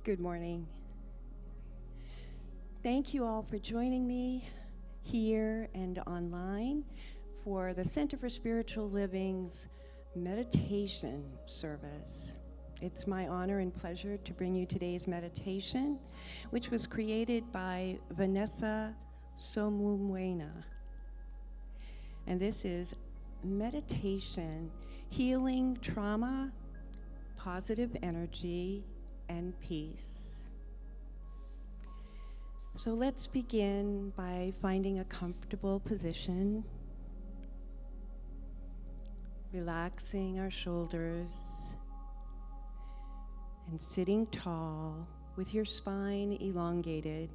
Good morning. Thank you all for joining me here and online for the Center for Spiritual Living's meditation service. It's my honor and pleasure to bring you today's meditation, which was created by Vanessa Somumwena. And this is meditation, healing trauma, positive energy, and peace. So let's begin by finding a comfortable position, relaxing our shoulders, and sitting tall with your spine elongated,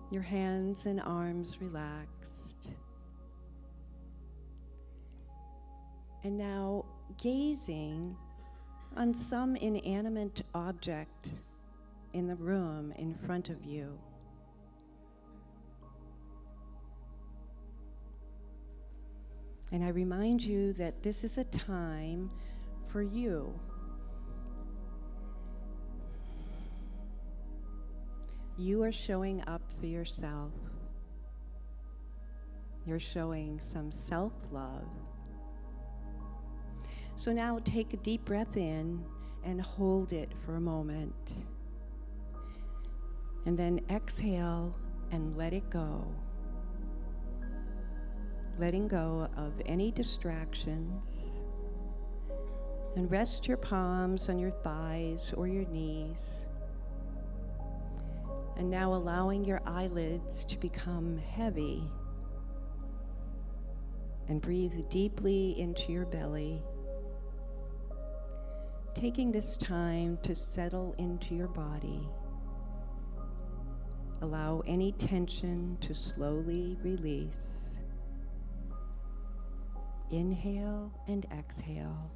your hands and arms relaxed. And now gazing on some inanimate object in the room in front of you. And I remind you that this is a time for you. You are showing up for yourself. You're showing some self-love. So now take a deep breath in and hold it for a moment. And then exhale and let it go. Letting go of any distractions. And rest your palms on your thighs or your knees. And now allowing your eyelids to become heavy. And breathe deeply into your belly. Taking this time to settle into your body. Allow any tension to slowly release. Inhale and exhale.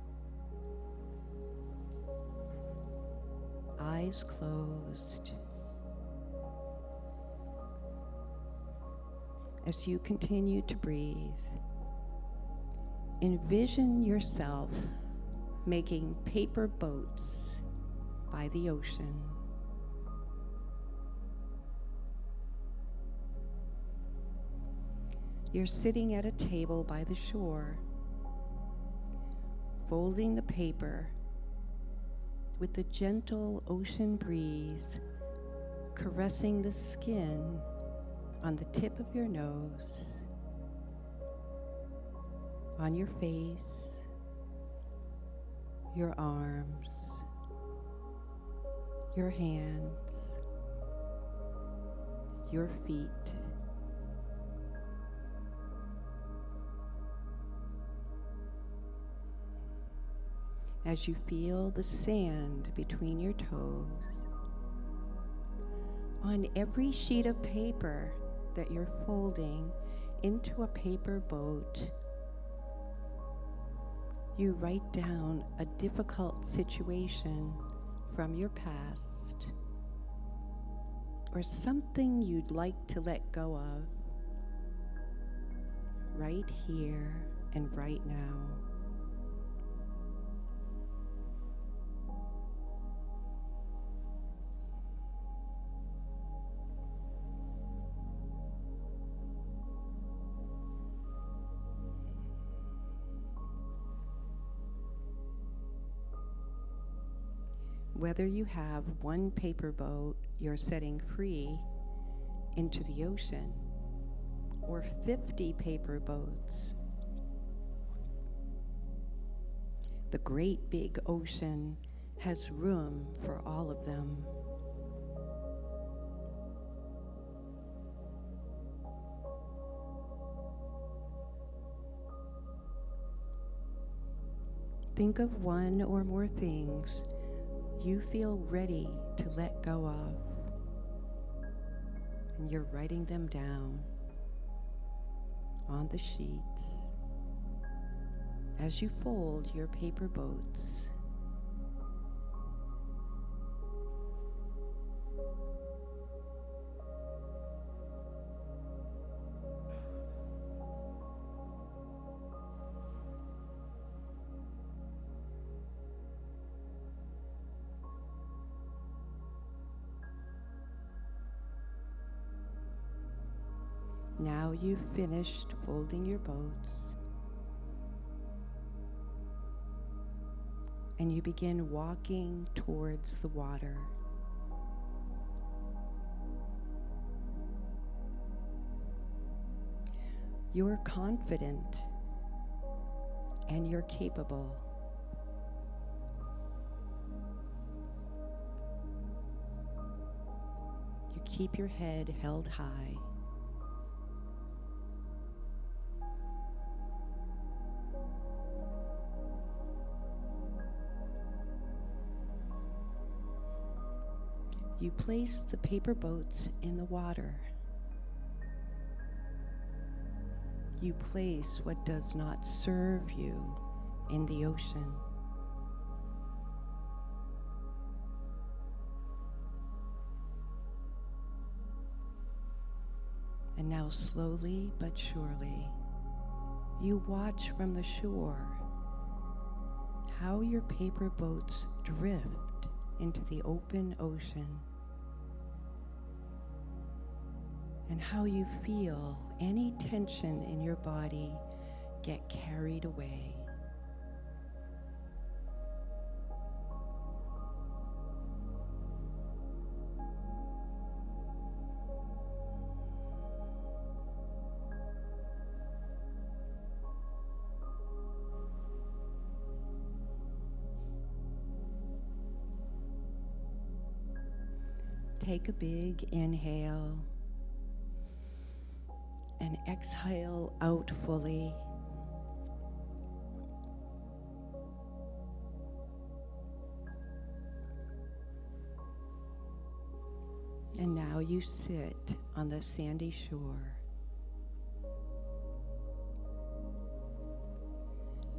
Eyes closed. As you continue to breathe, envision yourself making paper boats by the ocean. You're sitting at a table by the shore, folding the paper with the gentle ocean breeze caressing the skin on the tip of your nose, on your face, your arms, your hands, your feet. As you feel the sand between your toes, on every sheet of paper that you're folding into a paper boat, you write down a difficult situation from your past or something you'd like to let go of right here and right now. Whether you have one paper boat you're setting free into the ocean, or 50 paper boats, the great big ocean has room for all of them. Think of one or more things you feel ready to let go of, and you're writing them down on the sheets as you fold your paper boats. Now you've finished folding your boats, and you begin walking towards the water. You're confident and you're capable. You keep your head held high. You place the paper boats in the water. You place what does not serve you in the ocean. And now slowly but surely, you watch from the shore how your paper boats drift into the open ocean, and how you feel any tension in your body get carried away. Take a big inhale and exhale out fully. And now you sit on the sandy shore.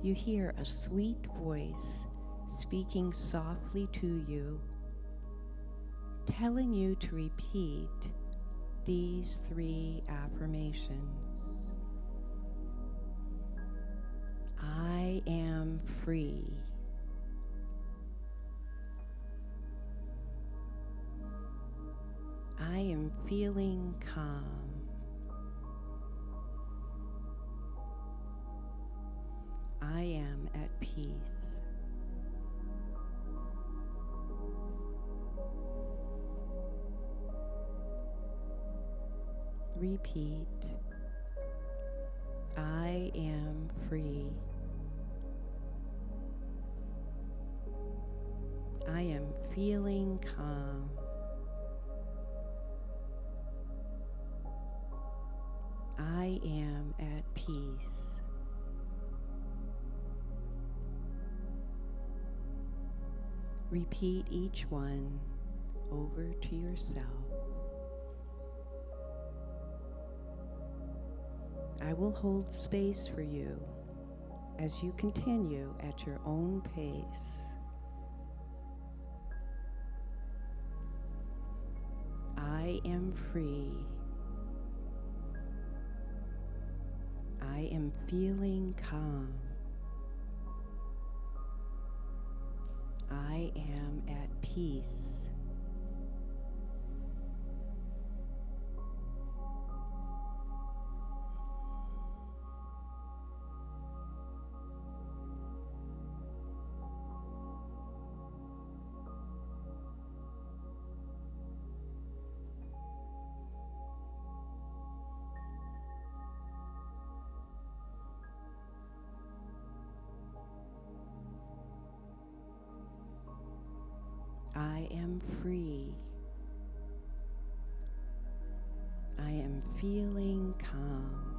You hear a sweet voice speaking softly to you, telling you to repeat these 3 affirmations. I am free. I am feeling calm. I am at peace. Repeat. I am free. I am feeling calm. I am at peace. Repeat each one over to yourself. I will hold space for you as you continue at your own pace. I am free. I am feeling calm. I am at peace. I am free. I am feeling calm.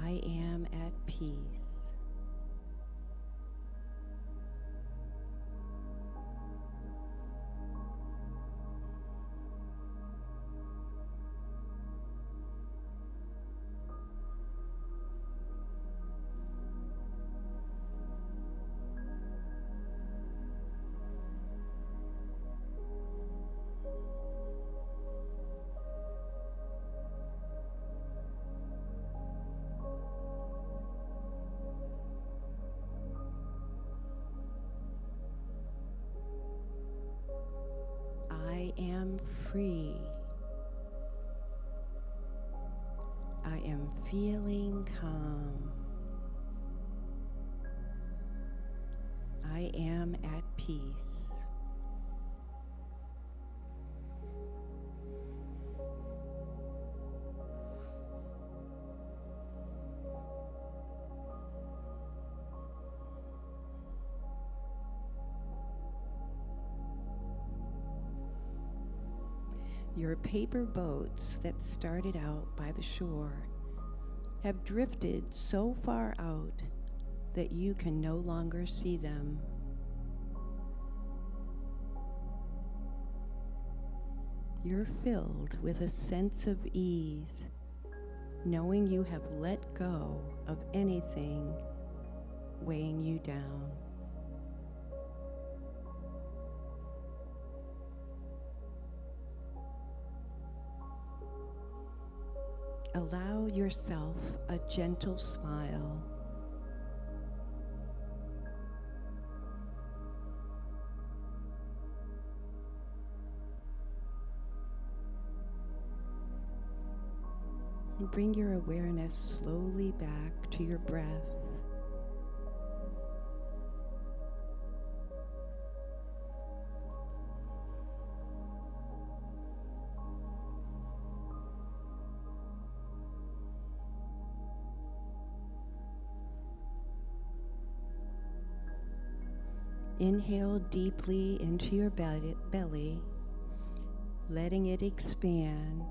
I am at peace. I am free. feeling calm. I am at peace. Your paper boats that started out by the shore have drifted so far out that you can no longer see them. You're filled with a sense of ease, knowing you have let go of anything weighing you down. Allow yourself a gentle smile. Bring your awareness slowly back to your breath. Inhale deeply into your belly, letting it expand.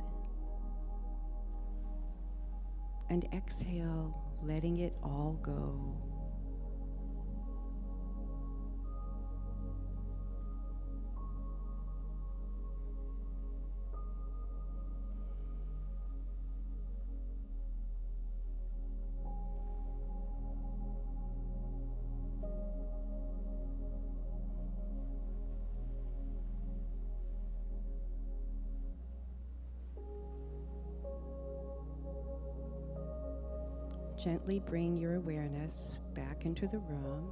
And exhale, letting it all go. Gently bring your awareness back into the room,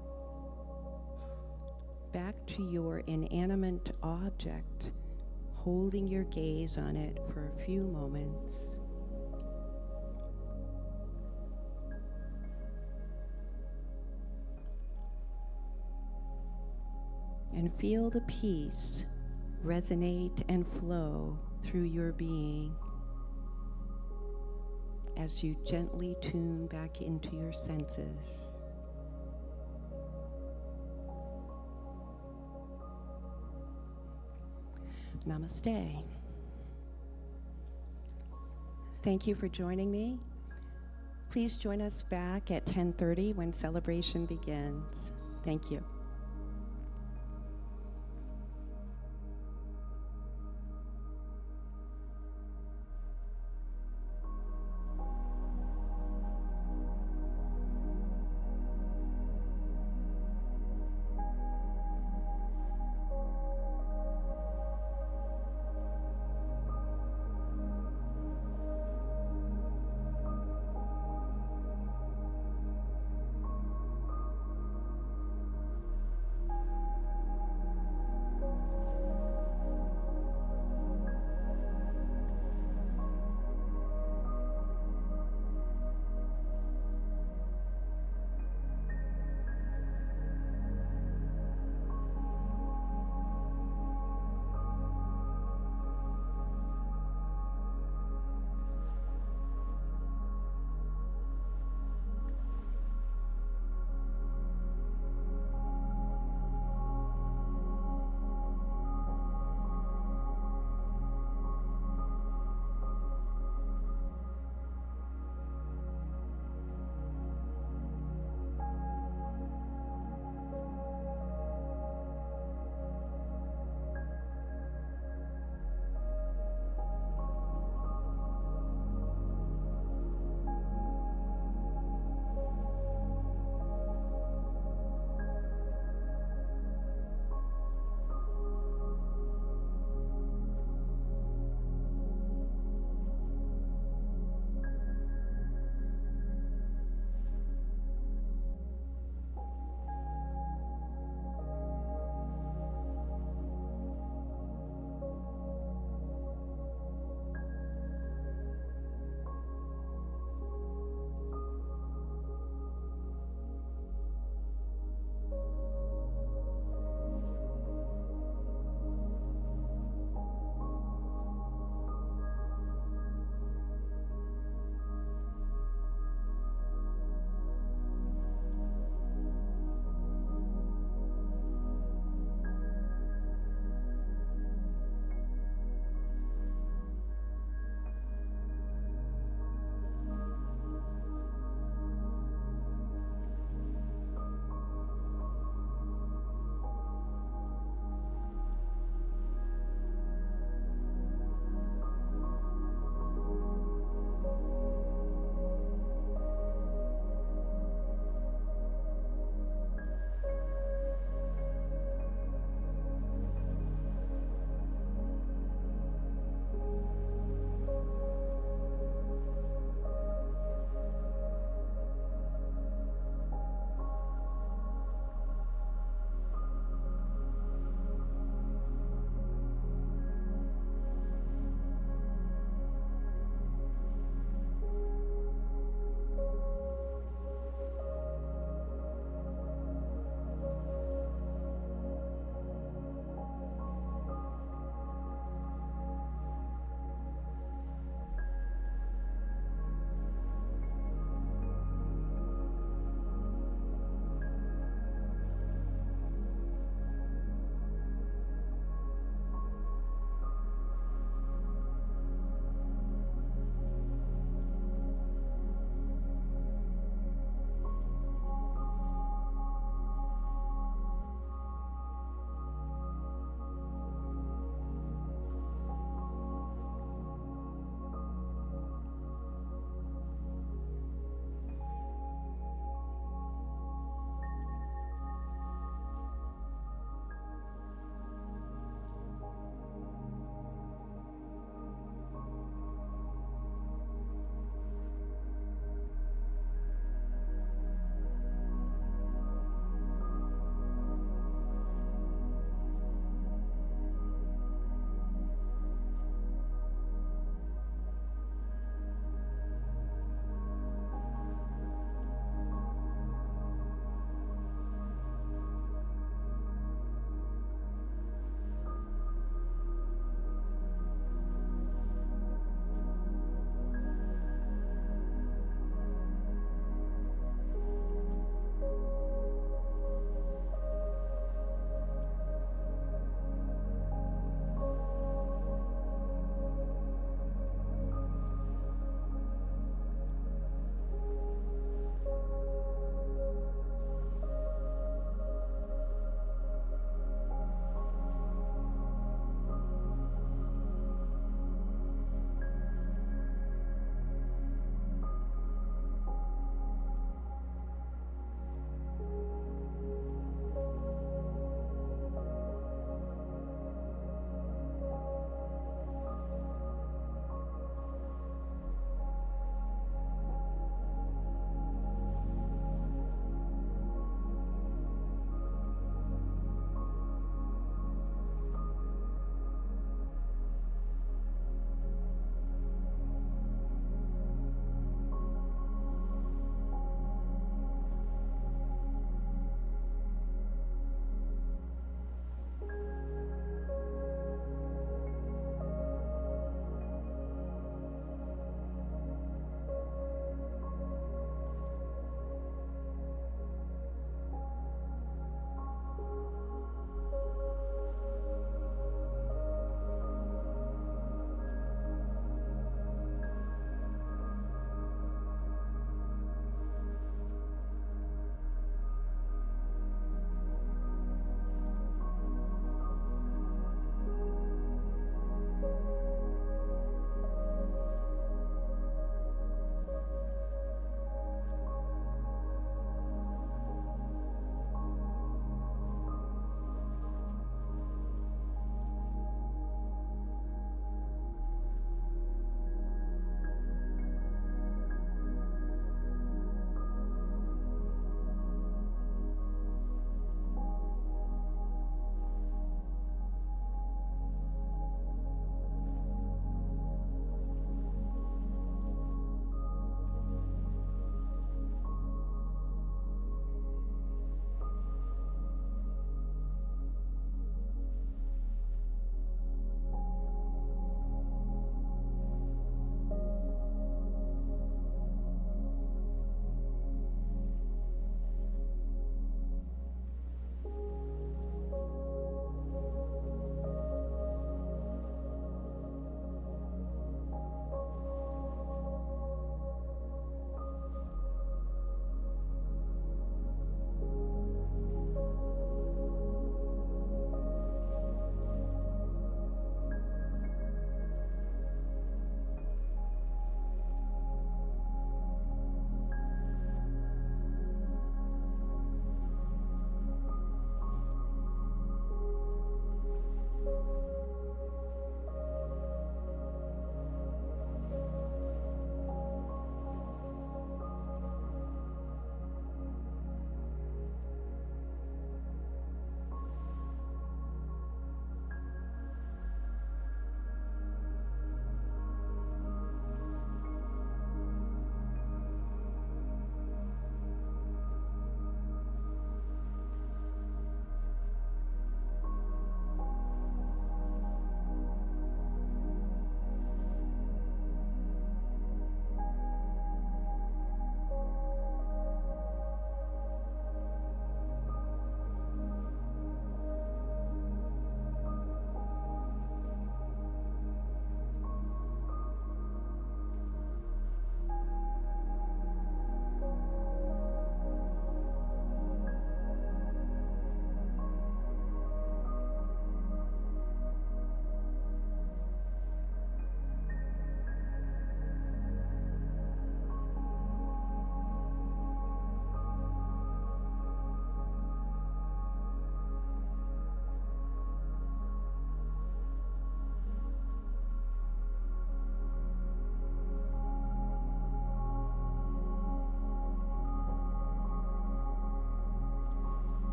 back to your inanimate object, holding your gaze on it for a few moments. And feel the peace resonate and flow through your being as you gently tune back into your senses. Namaste. Thank you for joining me. Please join us back at 10:30 when celebration begins. Thank you.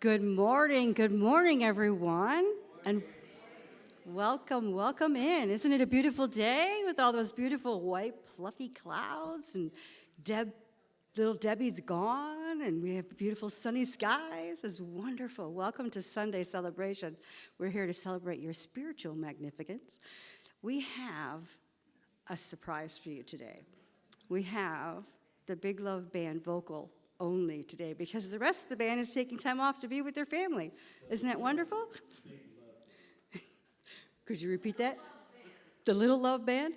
Good morning, everyone, and welcome in. Isn't it a beautiful day with all those beautiful white fluffy clouds and little Debbie's gone and we have beautiful sunny skies? It's wonderful. Welcome to Sunday celebration. We're here to celebrate your spiritual magnificence. We have a surprise for you today. We have the Big Love Band vocal only today because the rest of the band is taking time off to be with their family. Isn't that wonderful? Could you repeat that? The Little Love Band?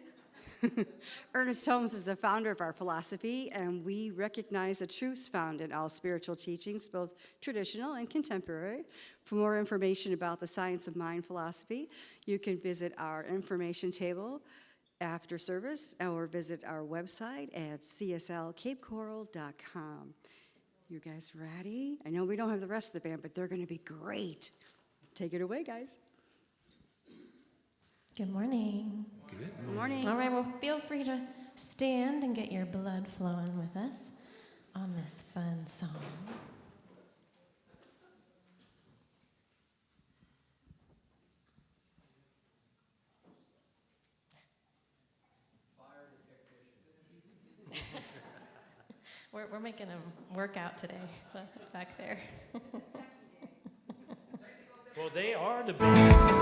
Ernest Holmes is the founder of our philosophy, and we recognize the truths found in all spiritual teachings, both traditional and contemporary. For more information about the science of mind philosophy, you can visit our information table after service or visit our website at cslcapecoral.com. You guys ready? I know we don't have the rest of the band, but they're going to be great. Take it away, guys. Good morning. Good morning. All right, well, feel free to stand and get your blood flowing with us on this fun song. We're making a workout today back there. Well, they are the best.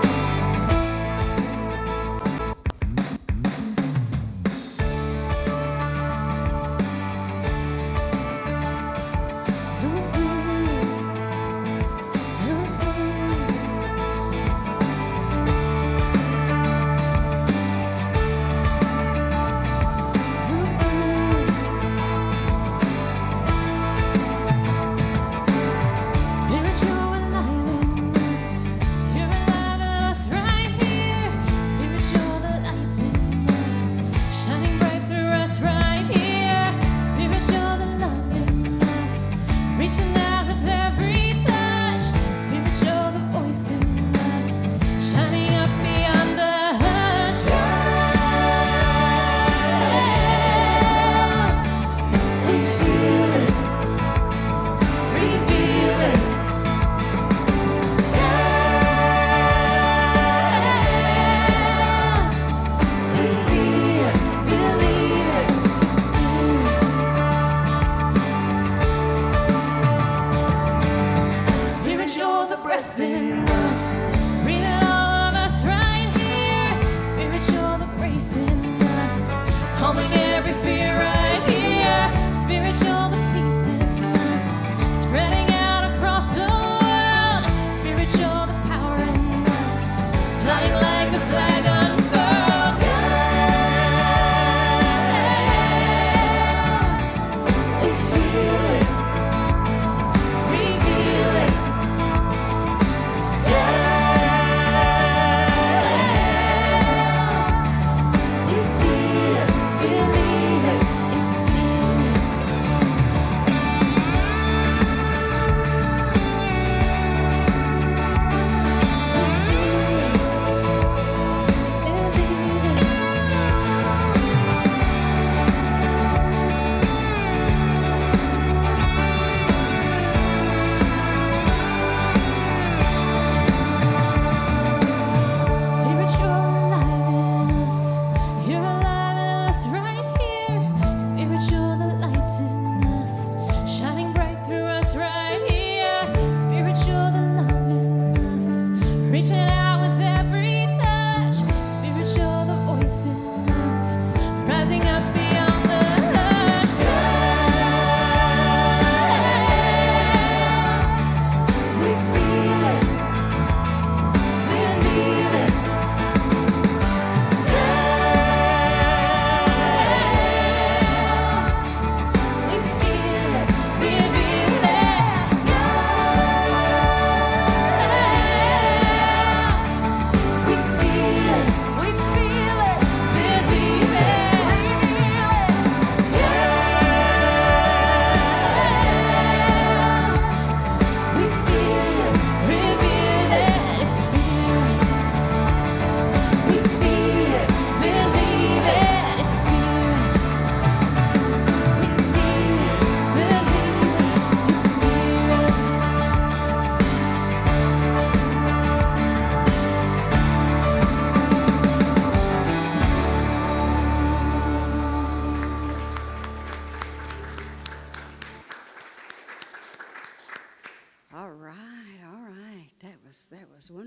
Spiritual aliveness, you're alive in us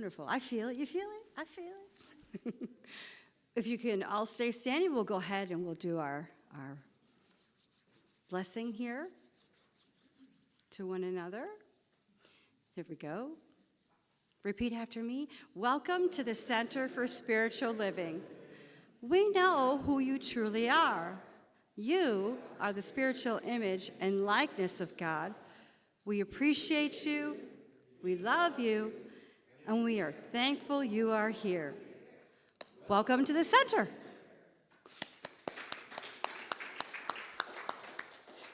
wonderful. I feel it. You feel it? I feel it. If you can all stay standing, we'll go ahead and we'll do our blessing here to one another. Here we go. Repeat after me. Welcome to the Center for Spiritual Living. We know who you truly are. You are the spiritual image and likeness of God. We appreciate you, we love you, and we are thankful you are here. Welcome to the center.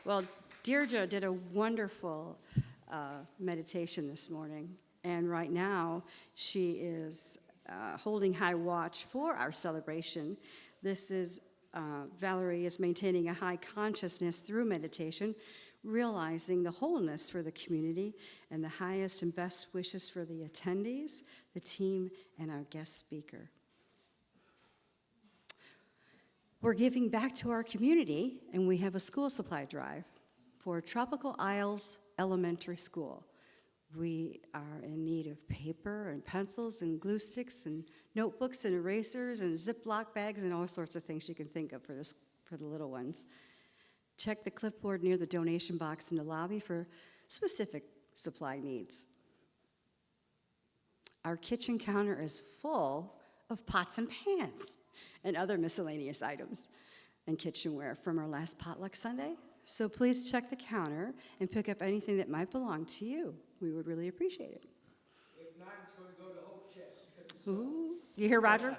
Well, Deirdre did a wonderful meditation this morning, and right now she is holding high watch for our celebration. This is Valerie is maintaining a high consciousness through meditation, realizing the wholeness for the community and the highest and best wishes for the attendees, the team, and our guest speaker. We're giving back to our community, and we have a school supply drive for Tropical Isles Elementary School. We are in need of paper and pencils and glue sticks and notebooks and erasers and Ziploc bags and all sorts of things you can think of for the little ones. Check the clipboard near the donation box in the lobby for specific supply needs. Our kitchen counter is full of pots and pans and other miscellaneous items and kitchenware from our last potluck Sunday. So please check the counter and pick up anything that might belong to you. We would really appreciate it. If not, it's going to go to Hope Chest. Ooh, you hear Roger?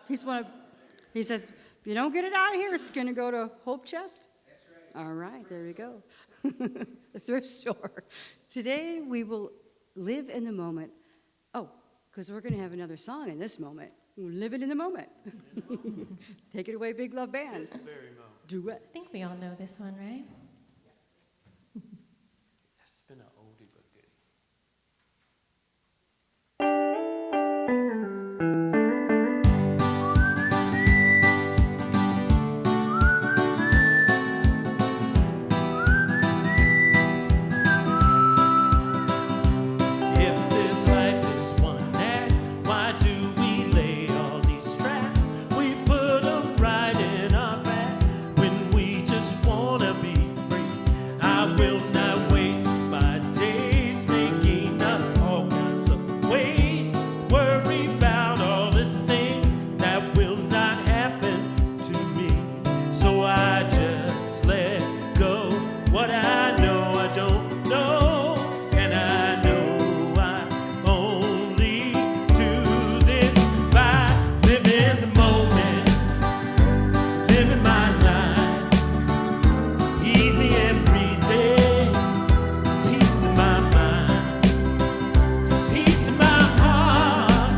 He says, if you don't get it out of here, it's going to go to Hope Chest? That's right. All right, there we go. The thrift store. Today we will live in the moment. Oh, because we're going to have another song in this moment. We're living in the moment. Take it away, Big Love Band. This very moment. Do it. I think we all know this one, right? It's been an oldie but goodie. If this life is one act, why do we lay all these traps? We put them right in our back when we just wanna be free. I will not waste my days making up all kinds of ways, worry about all the things that will not happen to me. So I just let go what I know I don't know, and I know I only do this by living the moment, living my life, easy and breezy, peace in my mind, peace in my heart,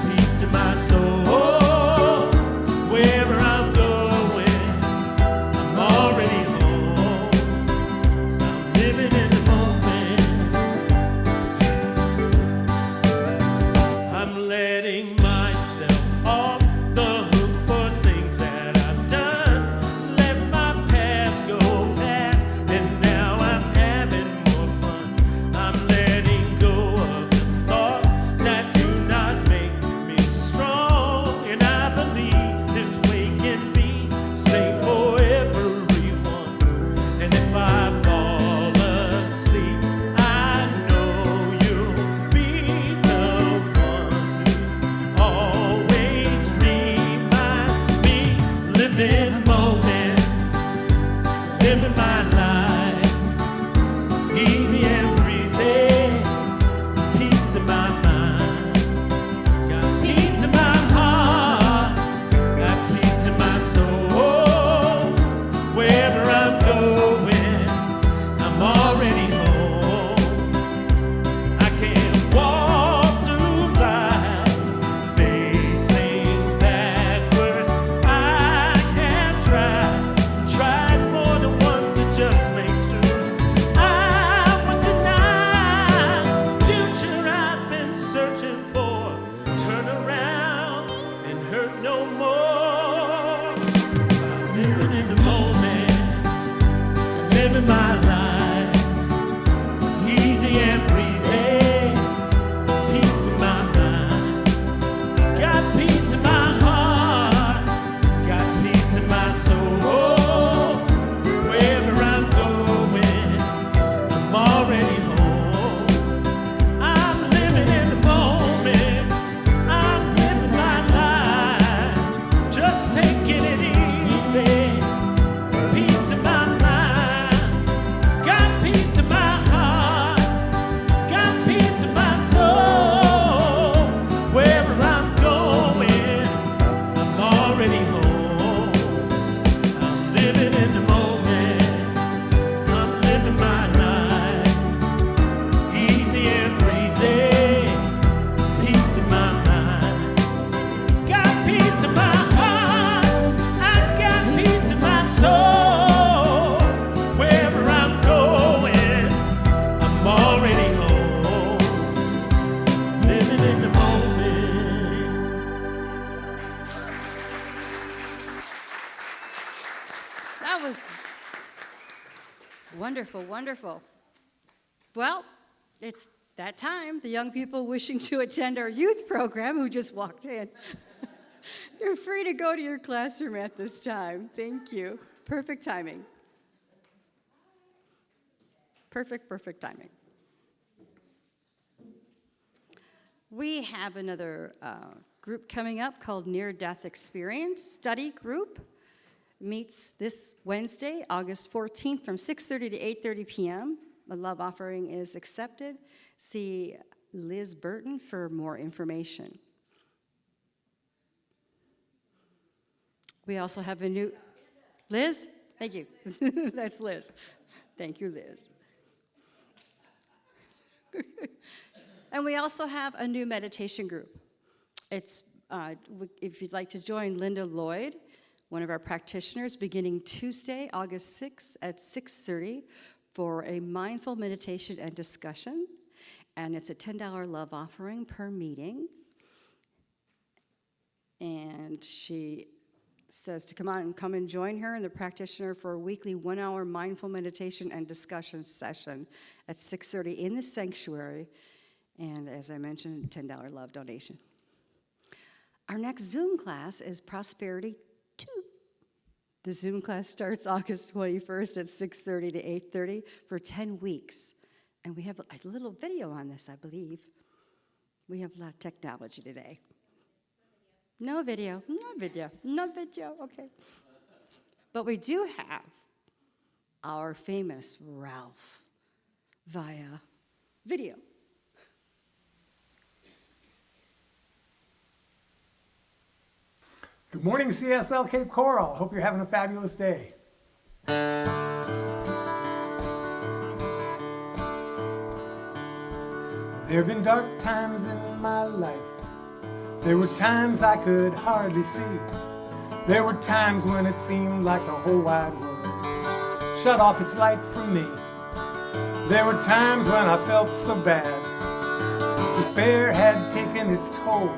peace in my soul. Wherever I'm going, I'm already home. 'Cause I'm living in the moment. I'm letting myself off the hook for things that I've done. Let my past go past, and now I'm having more fun. I'm letting go of the thoughts that do not make me strong, and I believe this way can be same for everyone. And if I fall asleep, I know you'll be the one who always remind me. Living the moment, living my life, it's easy and breezy, peace in my mind, got peace in my heart, got peace in my soul. Wherever I'm going, I'm already home. I can walk through life facing backwards. I can try more than once to just make sure I want tonight. Future I've been searching for, turn around and hurt no more. I'm living in the moment, living my life, easy and breezy, peace in my Wonderful, wonderful. Well, it's that time. The young people wishing to attend our youth program who just walked in. You're free to go to your classroom at this time. Thank you. Perfect timing. Perfect timing. We have another group coming up called Near Death Experience Study Group. Meets this Wednesday, August 14th from 6:30 to 8:30 p.m. A love offering is accepted. See Liz Burton for more information. We also have a new, Liz? Thank you. That's Liz. Thank you, Liz. And we also have a new meditation group. It's, if you'd like to join Linda Lloyd, one of our practitioners, beginning Tuesday, August 6th at 6:30 for a mindful meditation and discussion. And it's a $10 love offering per meeting. And she says to come and join her and the practitioner for a weekly 1-hour mindful meditation and discussion session at 6:30 in the sanctuary. And as I mentioned, $10 love donation. Our next Zoom class is Prosperity 2. The Zoom class starts August 21st at 6:30 to 8:30 for 10 weeks. And we have a little video on this, I believe. We have a lot of technology today. No video, okay. But we do have our famous Ralph via video. Good morning, CSL Cape Coral. Hope you're having a fabulous day. There have been dark times in my life. There were times I could hardly see. There were times when it seemed like the whole wide world shut off its light from me. There were times when I felt so bad. Despair had taken its toll,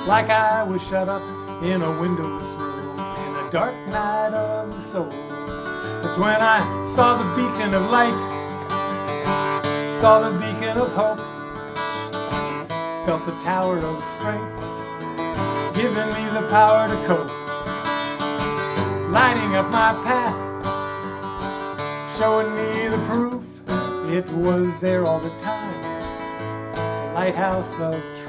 like I was shut up in a windowless room, in a dark night of the soul. It's when I saw the beacon of light, saw the beacon of hope, felt the tower of strength, giving me the power to cope, lighting up my path, showing me the proof. It was there all the time, the lighthouse of truth.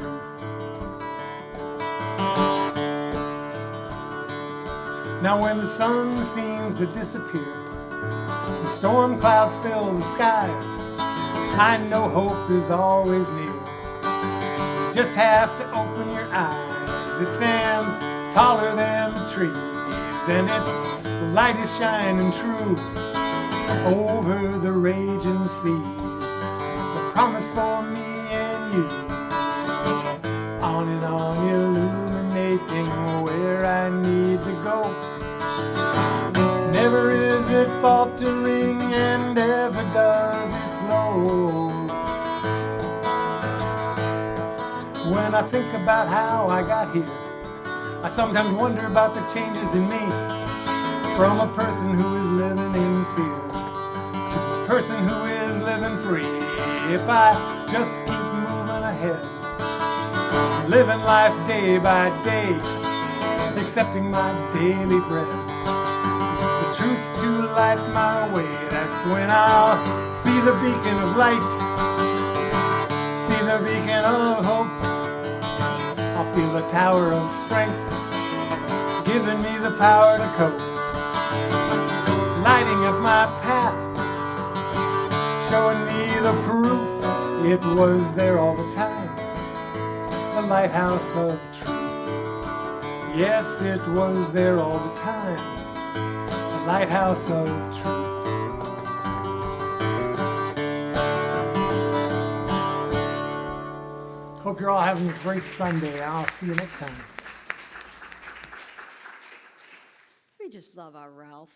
Now when the sun seems to disappear and storm clouds fill the skies, I know hope is always near. You just have to open your eyes. It stands taller than the trees, and its light is shining true over the raging seas. The promise for me and you, on and on, illuminating where I need to go. Never is it faltering, and ever does it glow. When I think about how I got here, I sometimes wonder about the changes in me. From a person who is living in fear to a person who is living free. If I just keep moving ahead, living life day by day, accepting my daily bread, truth to light my way, that's when I'll see the beacon of light, see the beacon of hope. I'll feel the tower of strength, giving me the power to cope, lighting up my path, showing me the proof. It was there all the time, the lighthouse of truth. Yes, it was there all the time, lighthouse of truth. Hope you're all having a great Sunday. I'll see you next time. We just love our Ralph.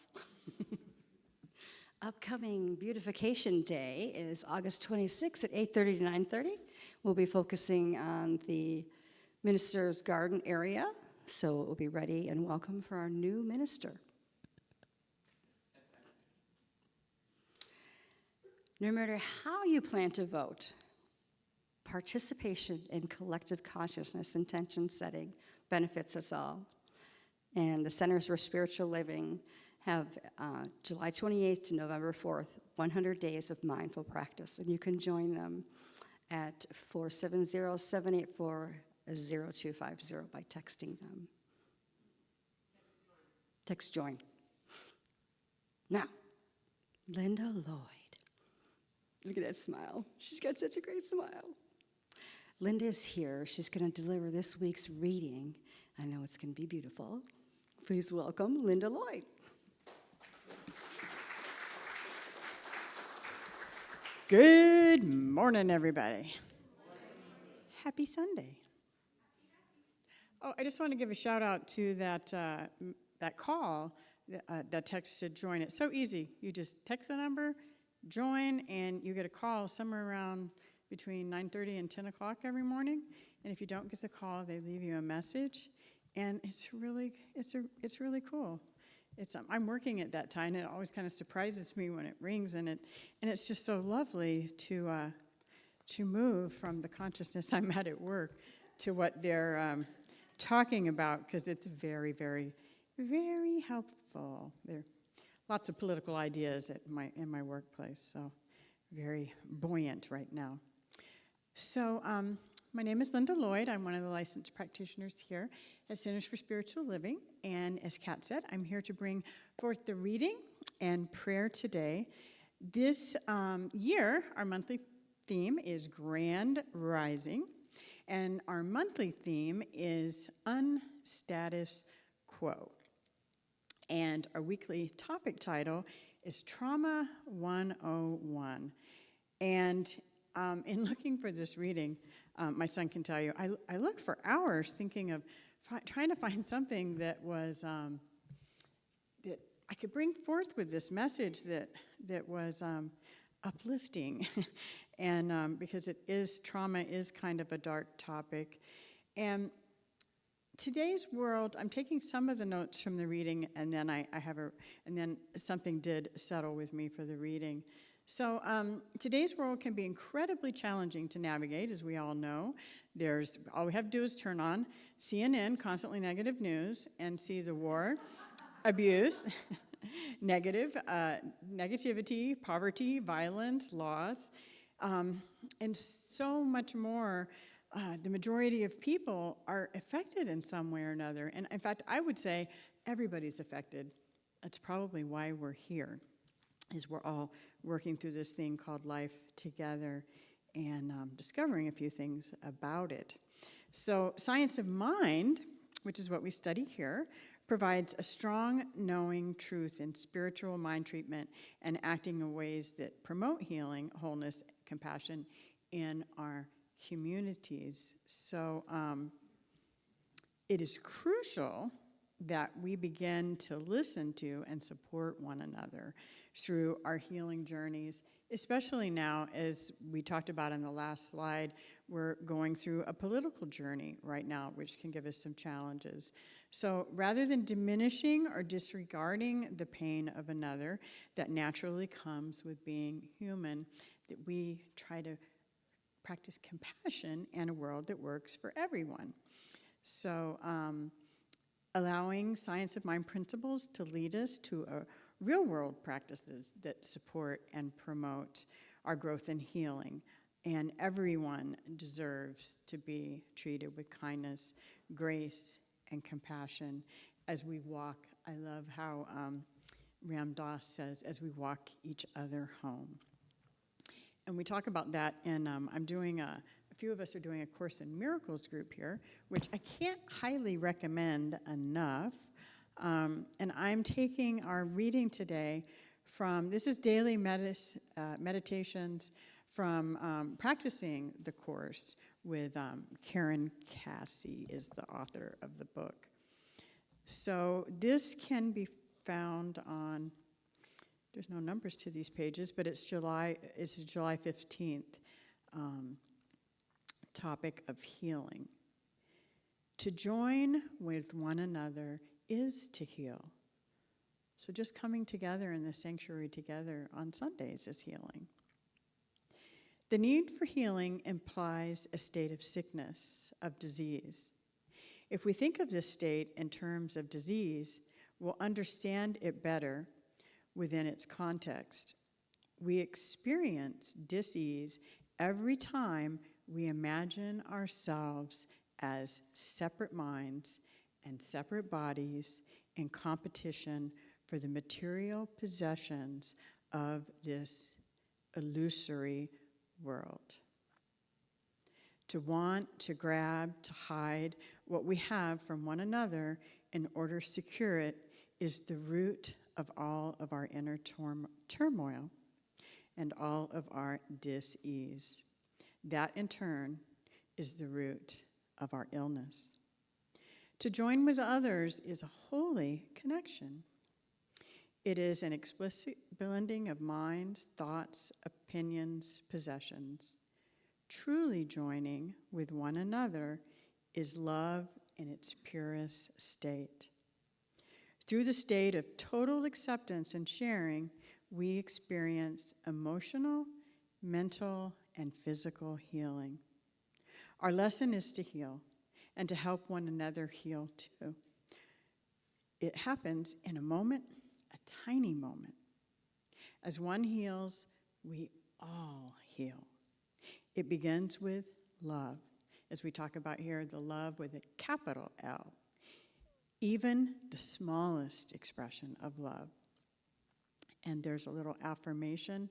Upcoming Beautification Day is August 26th at 8:30 to 9:30. We'll be focusing on the minister's garden area, so it will be ready and welcome for our new minister. No matter how you plan to vote, participation in collective consciousness intention setting benefits us all. And the Centers for Spiritual Living have July 28th to November 4th, 100 days of mindful practice. And you can join them at 470-784-0250 by texting them. Text join. Now, Linda Lloyd. Look at that smile. She's got such a great smile. Linda is here. She's going to deliver this week's reading. I know it's going to be beautiful. Please welcome Linda Lloyd. Good morning, everybody. Happy Sunday. Oh, I just want to give a shout out to that call, that text to join. It's so easy. You just text the number, join, and you get a call somewhere around between 9:30 and 10 o'clock every morning. And if you don't get the call, they leave you a message, and it's really cool. I'm working at that time, and it always kind of surprises me when it rings, and it's just so lovely to move from the consciousness I'm at work to what they're talking about, because it's very, very, very helpful. There are lots of political ideas in my workplace, so very buoyant right now. So my name is Linda Lloyd. I'm one of the licensed practitioners here at Centers for Spiritual Living. And as Kat said, I'm here to bring forth the reading and prayer today. This year, our monthly theme is Grand Rising. And our monthly theme is Unstatus Quo. And our weekly topic title is Trauma 101. And in looking for this reading, my son can tell you, I looked for hours thinking of trying to find something that was that I could bring forth with this message that was uplifting, and because trauma is kind of a dark topic, and today's world. I'm taking some of the notes from the reading, and then and then something did settle with me for the reading. So today's world can be incredibly challenging to navigate, as we all know. All we have to do is turn on CNN, constantly negative news, and see the war, abuse, negativity, poverty, violence, loss, and so much more. The majority of people are affected in some way or another. And in fact, I would say everybody's affected. That's probably why we're here, is we're all working through this thing called life together and discovering a few things about it. So science of mind, which is what we study here, provides a strong knowing truth in spiritual mind treatment and acting in ways that promote healing, wholeness, compassion in our communities. So it is crucial that we begin to listen to and support one another through our healing journeys, especially now, as we talked about in the last slide, we're going through a political journey right now, which can give us some challenges. So rather than diminishing or disregarding the pain of another that naturally comes with being human, that we try to practice compassion in a world that works for everyone. So allowing science of mind principles to lead us to real-world practices that support and promote our growth and healing. And everyone deserves to be treated with kindness, grace, and compassion as we walk. I love how Ram Dass says, as we walk each other home. And we talk about that, and I'm doing a few of us are doing a Course in Miracles group here, which I can't highly recommend enough. And I'm taking our reading today from, this is daily meditations from practicing the Course with Karen Cassie is the author of the book. So this can be found on, there's no numbers to these pages, but it's July 15th topic of healing. To join with one another is to heal. So just coming together in the sanctuary together on Sundays is healing. The need for healing implies a state of sickness, of disease. If we think of this state in terms of disease, we'll understand it better within its context. We experience dis-ease every time we imagine ourselves as separate minds and separate bodies in competition for the material possessions of this illusory world. To want, to grab, to hide what we have from one another in order to secure it is the root of all of our inner turmoil and all of our dis-ease. That, in turn, is the root of our illness. To join with others is a holy connection. It is an explicit blending of minds, thoughts, opinions, possessions. Truly joining with one another is love in its purest state. Through the state of total acceptance and sharing, we experience emotional, mental, and physical healing. Our lesson is to heal and to help one another heal too. It happens in a moment, a tiny moment. As one heals, we all heal. It begins with love, as we talk about here, the love with a capital L. Even the smallest expression of love. And there's a little affirmation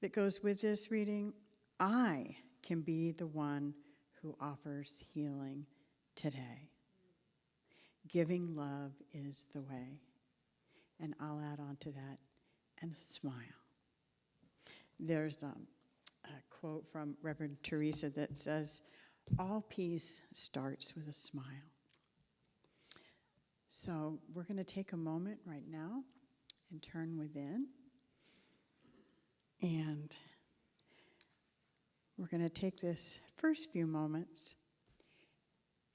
that goes with this reading. I can be the one who offers healing today. Giving love is the way. And I'll add on to that and a smile. There's a quote from Reverend Teresa that says, all peace starts with a smile. So we're going to take a moment right now and turn within. And we're going to take this first few moments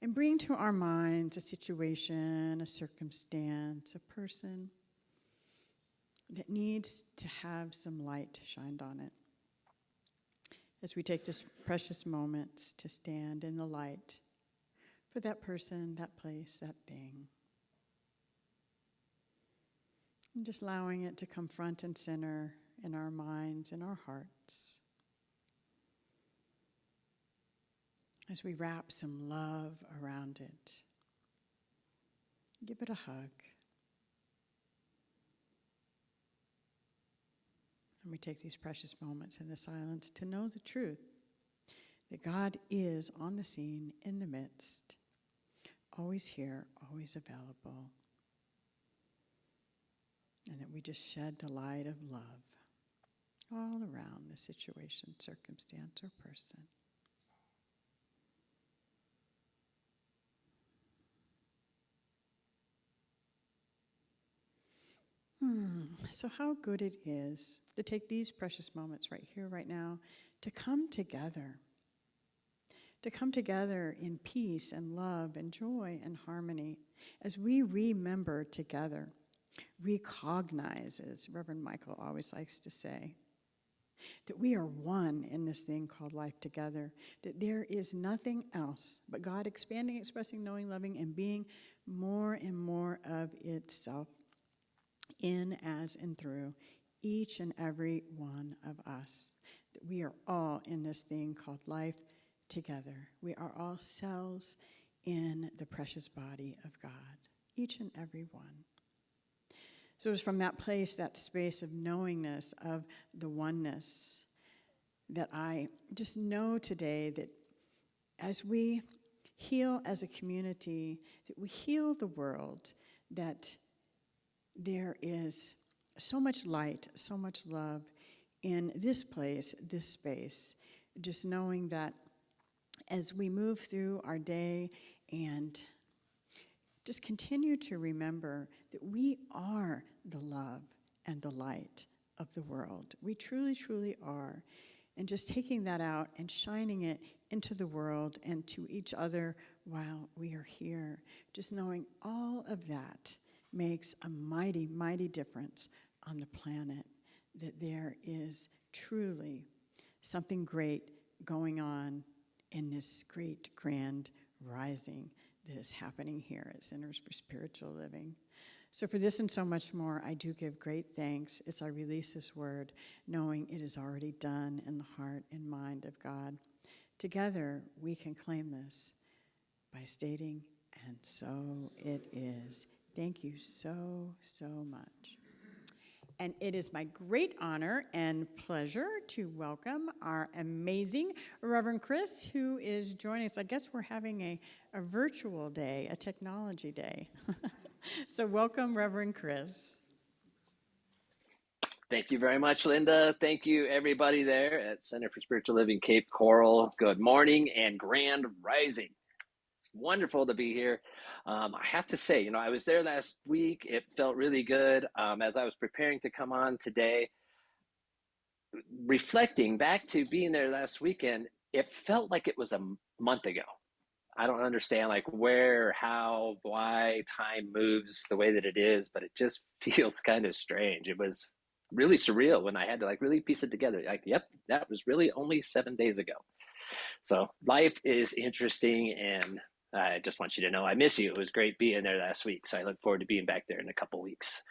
and bring to our minds a situation, a circumstance, a person that needs to have some light shined on it. As we take this precious moment to stand in the light for that person, that place, that thing. And just allowing it to come front and center in our minds and our hearts. As we wrap some love around it. Give it a hug. And we take these precious moments in the silence to know the truth, that God is on the scene, in the midst, always here, always available, and that we just shed the light of love all around the situation, circumstance, or person. So how good it is to take these precious moments right here, right now, to come together in peace and love and joy and harmony as we remember together, recognize, as Reverend Michael always likes to say, that we are one in this thing called life together, that there is nothing else but God expanding, expressing, knowing, loving, and being more and more of itself in, as, and through each and every one of us. That we are all in this thing called life together. We are all cells in the precious body of God, each and every one. So it was from that place, that space of knowingness, of the oneness, that I just know today that as we heal as a community, that we heal the world, that there is so much light, so much love in this place, this space. Just knowing that as we move through our day and just continue to remember that we are the love and the light of the world. We truly, truly are. And just taking that out and shining it into the world and to each other while we are here. Just knowing all of that makes a mighty, mighty difference on the planet, that there is truly something great going on in this great grand rising that is happening here at Centers for Spiritual Living. So for this and so much more, I do give great thanks as I release this word, knowing it is already done in the heart and mind of God. Together, we can claim this by stating, and so it is. Thank you so, so much. And it is my great honor and pleasure to welcome our amazing Reverend Chris, who is joining us. I guess we're having a virtual day, a technology day. So welcome, Reverend Chris. Thank you very much, Linda. Thank you, everybody there at Center for Spiritual Living Cape Coral. Good morning and grand rising. It's wonderful to be here. I have to say, I was there last week. It felt really good. As I was preparing to come on today, reflecting back to being there last weekend, it felt like it was a month ago. I don't understand like where, how, why time moves the way that it is, but it just feels kind of strange. It was really surreal when I had to like really piece it together. Like, yep, that was really only 7 days ago. So life is interesting, and I just want you to know I miss you. It was great being there last week. So I look forward to being back there in a couple weeks.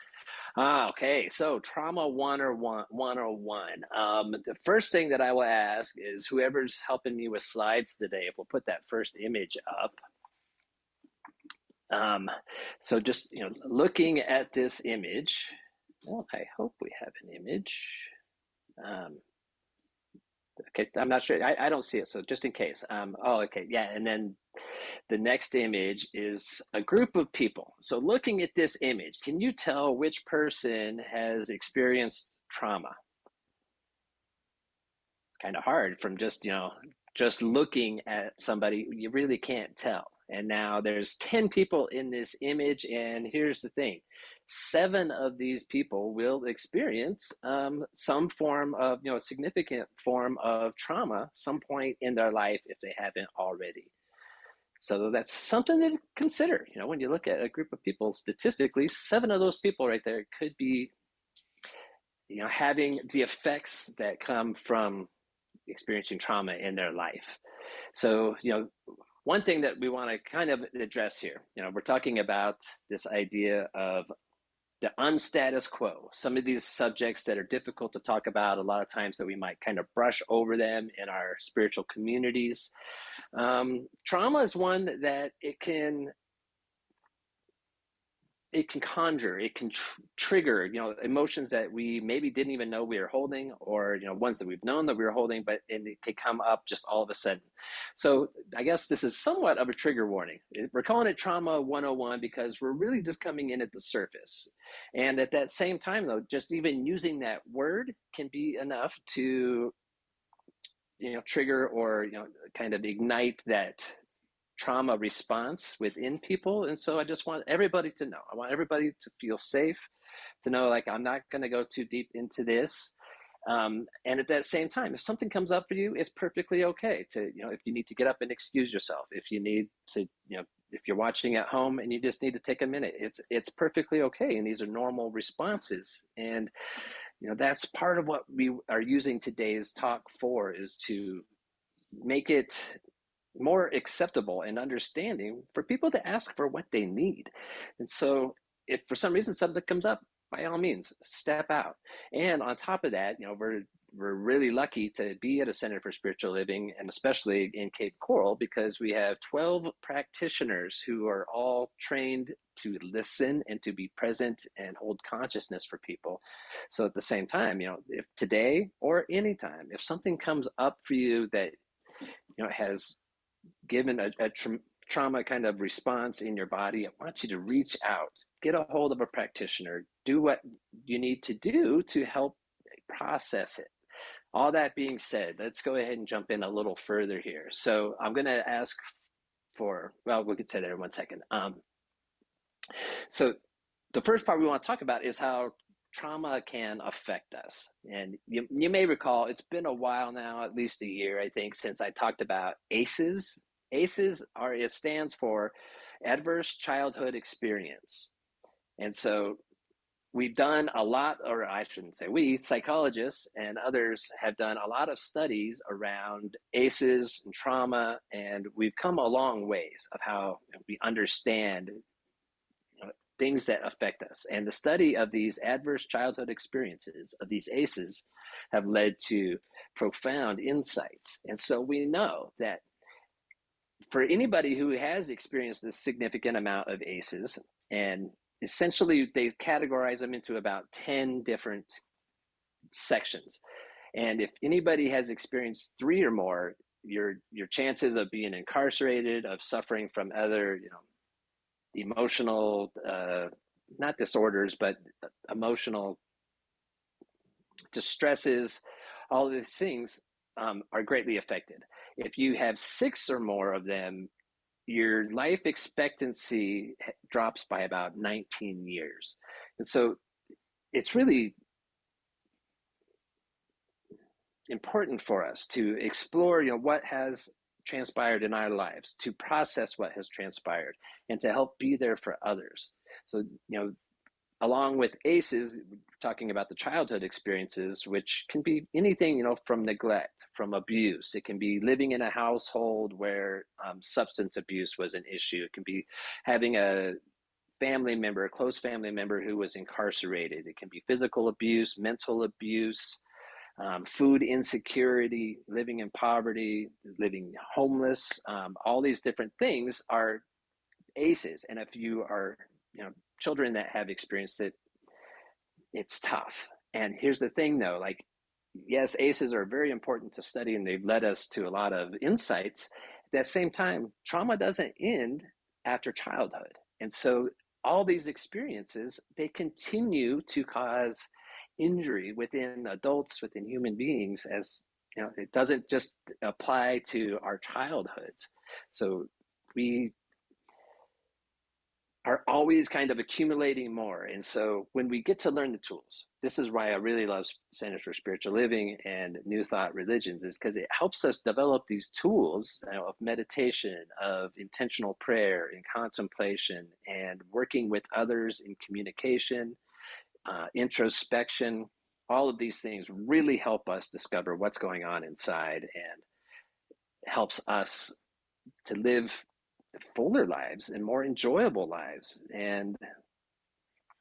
Okay, so Trauma 101. The first thing that I will ask is whoever's helping me with slides today, if we'll put that first image up. So just, looking at this image, well, I hope we have an image. Okay, I'm not sure. I don't see it, so just in case. Oh, okay, yeah, and then the next image is a group of people. So looking at this image, can you tell which person has experienced trauma? It's kind of hard from just looking at somebody, you really can't tell. And now there's 10 people in this image, and here's the thing. 7 of these people will experience some form of, significant form of trauma some point in their life if they haven't already. So that's something to consider. When you look at a group of people, statistically, 7 of those people right there could be, having the effects that come from experiencing trauma in their life. So, one thing that we want to kind of address here, we're talking about this idea of the unstatus quo, some of these subjects that are difficult to talk about a lot of times, that we might kind of brush over them in our spiritual communities. Trauma is one that it can conjure, it can trigger, emotions that we maybe didn't even know we were holding, or, ones that we've known that we were holding, but it can come up just all of a sudden. So I guess this is somewhat of a trigger warning. We're calling it Trauma 101 because we're really just coming in at the surface. And at that same time, though, just even using that word can be enough to, trigger or, kind of ignite that trauma response within people. And so I just want everybody to know, I want everybody to feel safe, to know like I'm not going to go too deep into this. And at that same time, if something comes up for you, it's perfectly okay to, if you need to get up and excuse yourself, if you need to, if you're watching at home and you just need to take a minute, it's perfectly okay. And these are normal responses. And, that's part of what we are using today's talk for, is to make it more acceptable and understanding for people to ask for what they need. And so if for some reason something comes up, by all means, step out. And on top of that, we're really lucky to be at a Center for Spiritual Living, and especially in Cape Coral, because we have 12 practitioners who are all trained to listen and to be present and hold consciousness for people. So at the same time, if today or anytime, if something comes up for you that, has given a trauma kind of response in your body, I want you to reach out, get a hold of a practitioner, do what you need to do to help process it. All that being said, let's go ahead and jump in a little further here. So I'm going to ask for, well, we could say that in 1 second. So the first part we want to talk about is how trauma can affect us. And you may recall, it's been a while now, at least a year, I think, since I talked about ACEs. ACEs it stands for Adverse Childhood Experience. And so we've done a lot, or I shouldn't say we, psychologists and others have done a lot of studies around ACEs and trauma, and we've come a long ways of how we understand things that affect us. And the study of these adverse childhood experiences of these ACEs have led to profound insights. And so we know that for anybody who has experienced a significant amount of ACEs, and essentially they've categorized them into about 10 different sections. And if anybody has experienced 3 or more, your chances of being incarcerated, of suffering from other, emotional, not disorders, but emotional distresses, all of these things are greatly affected. If you have 6 or more of them, your life expectancy drops by about 19 years. And so it's really important for us to explore, what has transpired in our lives, to process what has transpired, and to help be there for others. So, along with ACEs, talking about the childhood experiences, which can be anything, from neglect, from abuse. It can be living in a household where substance abuse was an issue. It can be having a family member, a close family member who was incarcerated. It can be physical abuse, mental abuse, food insecurity, living in poverty, living homeless. All these different things are ACEs. And if you are, children that have experienced it, it's tough. And here's the thing though, like, yes, ACEs are very important to study and they've led us to a lot of insights. At the same time, trauma doesn't end after childhood. And so all these experiences, they continue to cause injury within adults, within human beings, as it doesn't just apply to our childhoods. So we are always kind of accumulating more. And so when we get to learn the tools, this is why I really love Centers for Spiritual Living and New Thought Religions, is because it helps us develop these tools of meditation, of intentional prayer and contemplation, and working with others in communication, introspection. All of these things really help us discover what's going on inside and helps us to live fuller lives and more enjoyable lives, and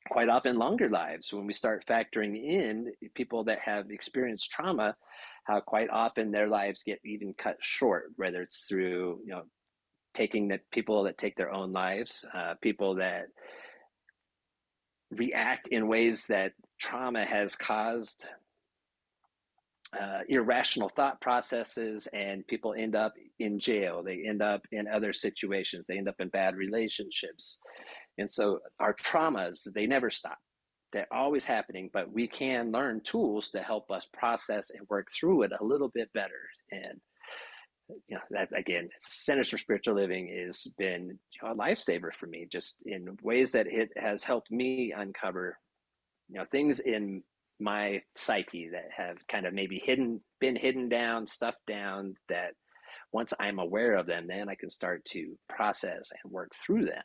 quite often longer lives. When we start factoring in people that have experienced trauma, how quite often their lives get even cut short, whether it's through taking the people that take their own lives, people that react in ways that trauma has caused irrational thought processes, and people end up in jail. They end up in other situations. They end up in bad relationships. And so our traumas, they never stop. They're always happening, but we can learn tools to help us process and work through it a little bit better. And that, again, Centers for Spiritual Living has been a lifesaver for me, just in ways that it has helped me uncover things in my psyche that have kind of maybe been hidden down, stuffed down, that once I'm aware of them, then I can start to process and work through them.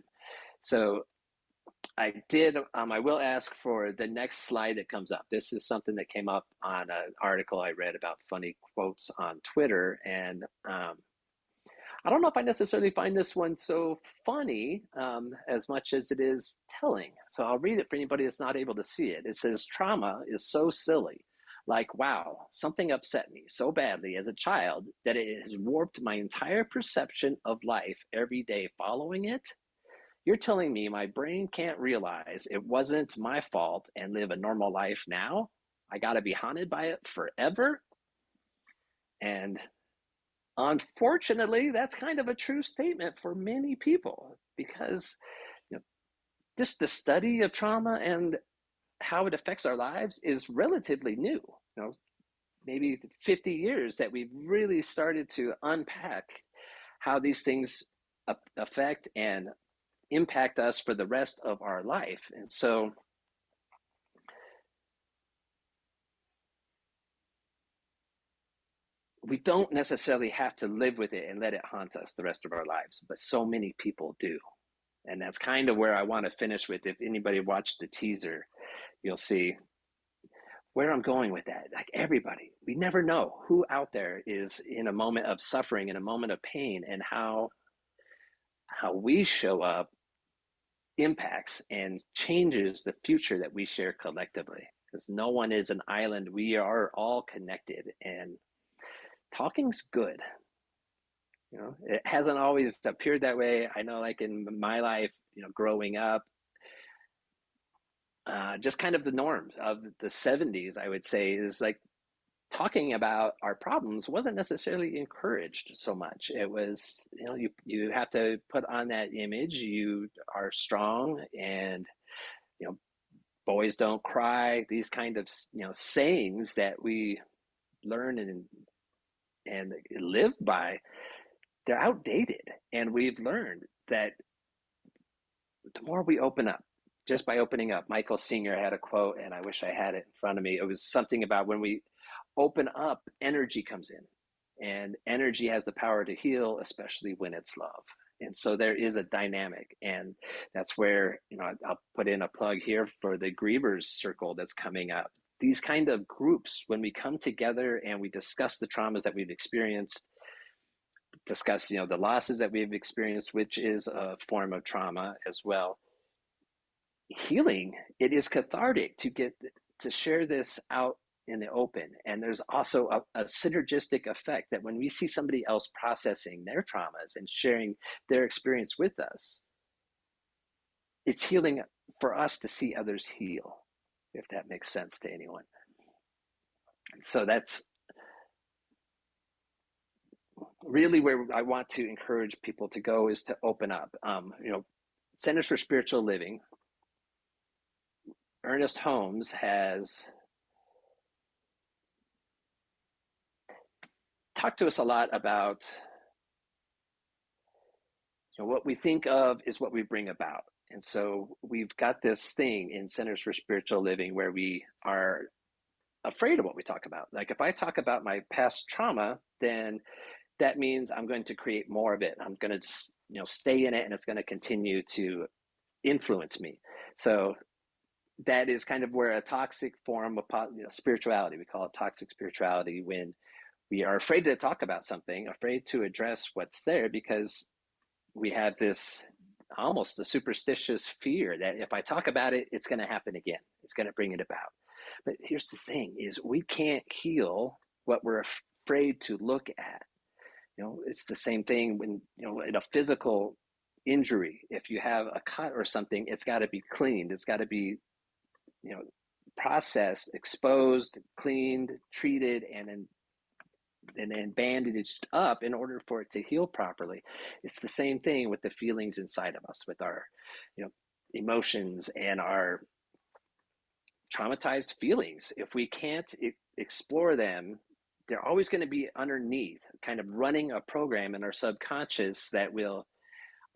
So I will ask for the next slide that comes up. This is something that came up on an article I read about funny quotes on Twitter. And I don't know if I necessarily find this one so funny as much as it is telling. So I'll read it for anybody that's not able to see it. It says, "Trauma is so silly. Like, wow, something upset me so badly as a child that it has warped my entire perception of life every day following it. You're telling me my brain can't realize it wasn't my fault and live a normal life now? I gotta be haunted by it forever?" And unfortunately, that's kind of a true statement for many people, because just the study of trauma and how it affects our lives is relatively new. Maybe 50 years that we've really started to unpack how these things affect and impact us for the rest of our life. And so we don't necessarily have to live with it and let it haunt us the rest of our lives, but so many people do. And that's kind of where I want to finish with. If anybody watched the teaser, you'll see where I'm going with that. Like everybody, we never know who out there is in a moment of suffering, in a moment of pain, and how we show up impacts and changes the future that we share collectively. Because no one is an island. We are all connected, and talking's good. You know, it hasn't always appeared that way. I know, like in my life, you know, growing up, just kind of the norms of the 70s, I would say, is like talking about our problems wasn't necessarily encouraged so much. It was, you know, you have to put on that image. You are strong, and you know, boys don't cry. These kind of, you know, sayings that we learn and live by, they're outdated. And we've learned that the more we open up, just by opening up, Michael Singer had a quote, and I wish I had it in front of me. It was something about when we open up, energy comes in, and energy has the power to heal, especially when it's love. And so there is a dynamic, and that's where, you know, I'll put in a plug here for the Grievers Circle that's coming up. These kind of groups, when we come together and we discuss the traumas that we've experienced, discuss, you know, the losses that we've experienced, which is a form of trauma as well. Healing, it is cathartic to get to share this out in the open. And there's also a synergistic effect that when we see somebody else processing their traumas and sharing their experience with us, it's healing for us to see others heal, if that makes sense to anyone. So that's really where I want to encourage people to go, is to open up. You know, Centers for Spiritual Living, Ernest Holmes has talked to us a lot about, you know, what we think of is what we bring about. And so we've got this thing in Centers for Spiritual Living where we are afraid of what we talk about. Like if I talk about my past trauma, then that means I'm going to create more of it. I'm going to, you know, stay in it, and it's going to continue to influence me. So that is kind of where a toxic form of, you know, spirituality, we call it toxic spirituality, when we are afraid to talk about something, afraid to address what's there, because we have this almost a superstitious fear that if I talk about it, it's going to happen again. It's going to bring it about. But here's the thing, is we can't heal what we're afraid to look at. You know, it's the same thing when, you know, in a physical injury, if you have a cut or something, it's got to be cleaned. It's got to be, you know, processed, exposed, cleaned, treated, and then bandaged up in order for it to heal properly. It's the same thing with the feelings inside of us, with our, you know, emotions and our traumatized feelings. If we can't explore them, they're always going to be underneath, kind of running a program in our subconscious that will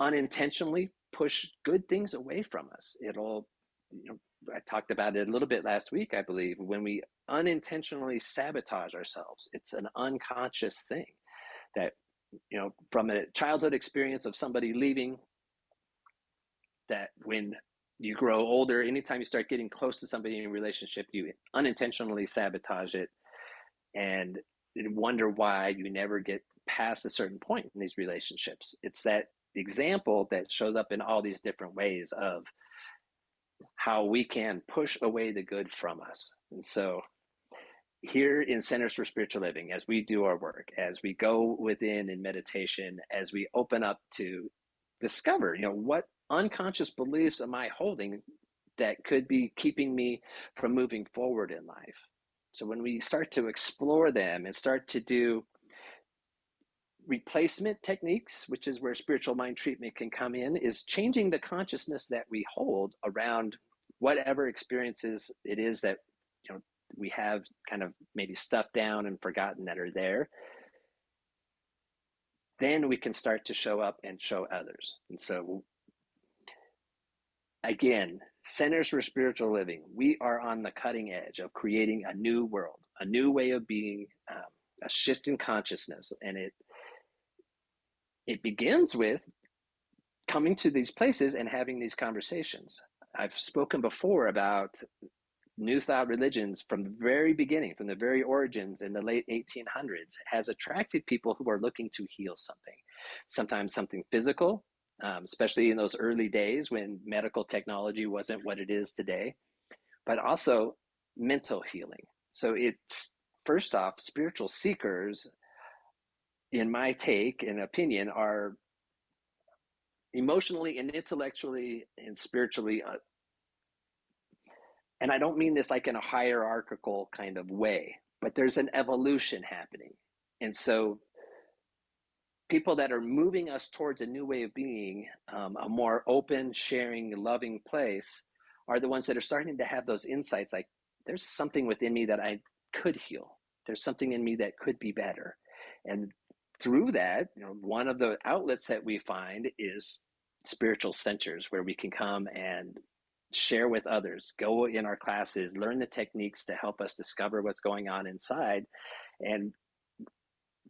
unintentionally push good things away from us. It'll, you know, I talked about it a little bit last week, I believe, when we unintentionally sabotage ourselves. It's an unconscious thing that, you know, from a childhood experience of somebody leaving, that when you grow older, anytime you start getting close to somebody in a relationship, you unintentionally sabotage it and wonder why you never get past a certain point in these relationships. It's that example that shows up in all these different ways of how we can push away the good from us. And so here in Centers for Spiritual Living, as we do our work, as we go within in meditation, as we open up to discover, you know, what unconscious beliefs am I holding that could be keeping me from moving forward in life. So when we start to explore them and start to do replacement techniques, which is where spiritual mind treatment can come in, is changing the consciousness that we hold around whatever experiences it is that, you know, we have kind of maybe stuffed down and forgotten that are there. Then we can start to show up and show others. And so again, Centers for Spiritual Living, we are on the cutting edge of creating a new world, a new way of being, a shift in consciousness. And it begins with coming to these places and having these conversations. I've spoken before about New Thought religions from the very beginning, from the very origins in the late 1800s, has attracted people who are looking to heal something, sometimes something physical, especially in those early days when medical technology wasn't what it is today, but also mental healing. So it's, first off, spiritual seekers, in my take and opinion, are emotionally and intellectually and spiritually, and I don't mean this like in a hierarchical kind of way, but there's an evolution happening. And so people that are moving us towards a new way of being, a more open, sharing, loving place, are the ones that are starting to have those insights like, there's something within me that I could heal. There's something in me that could be better. And through that, one of the outlets that we find is spiritual centers where we can come and share with others, go in our classes, learn the techniques to help us discover what's going on inside. And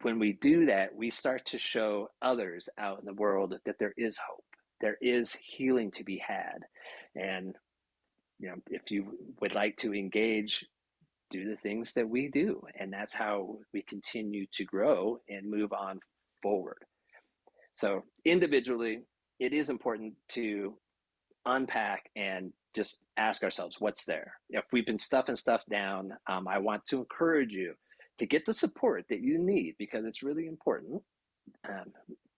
when we do that, we start to show others out in the world that there is hope. There is healing to be had. And, if you would like to engage, do the things that we do. And that's how we continue to grow and move on forward. So individually, it is important to unpack and just ask ourselves what's there. If we've been stuffing stuff down, I want to encourage you to get the support that you need, because it's really important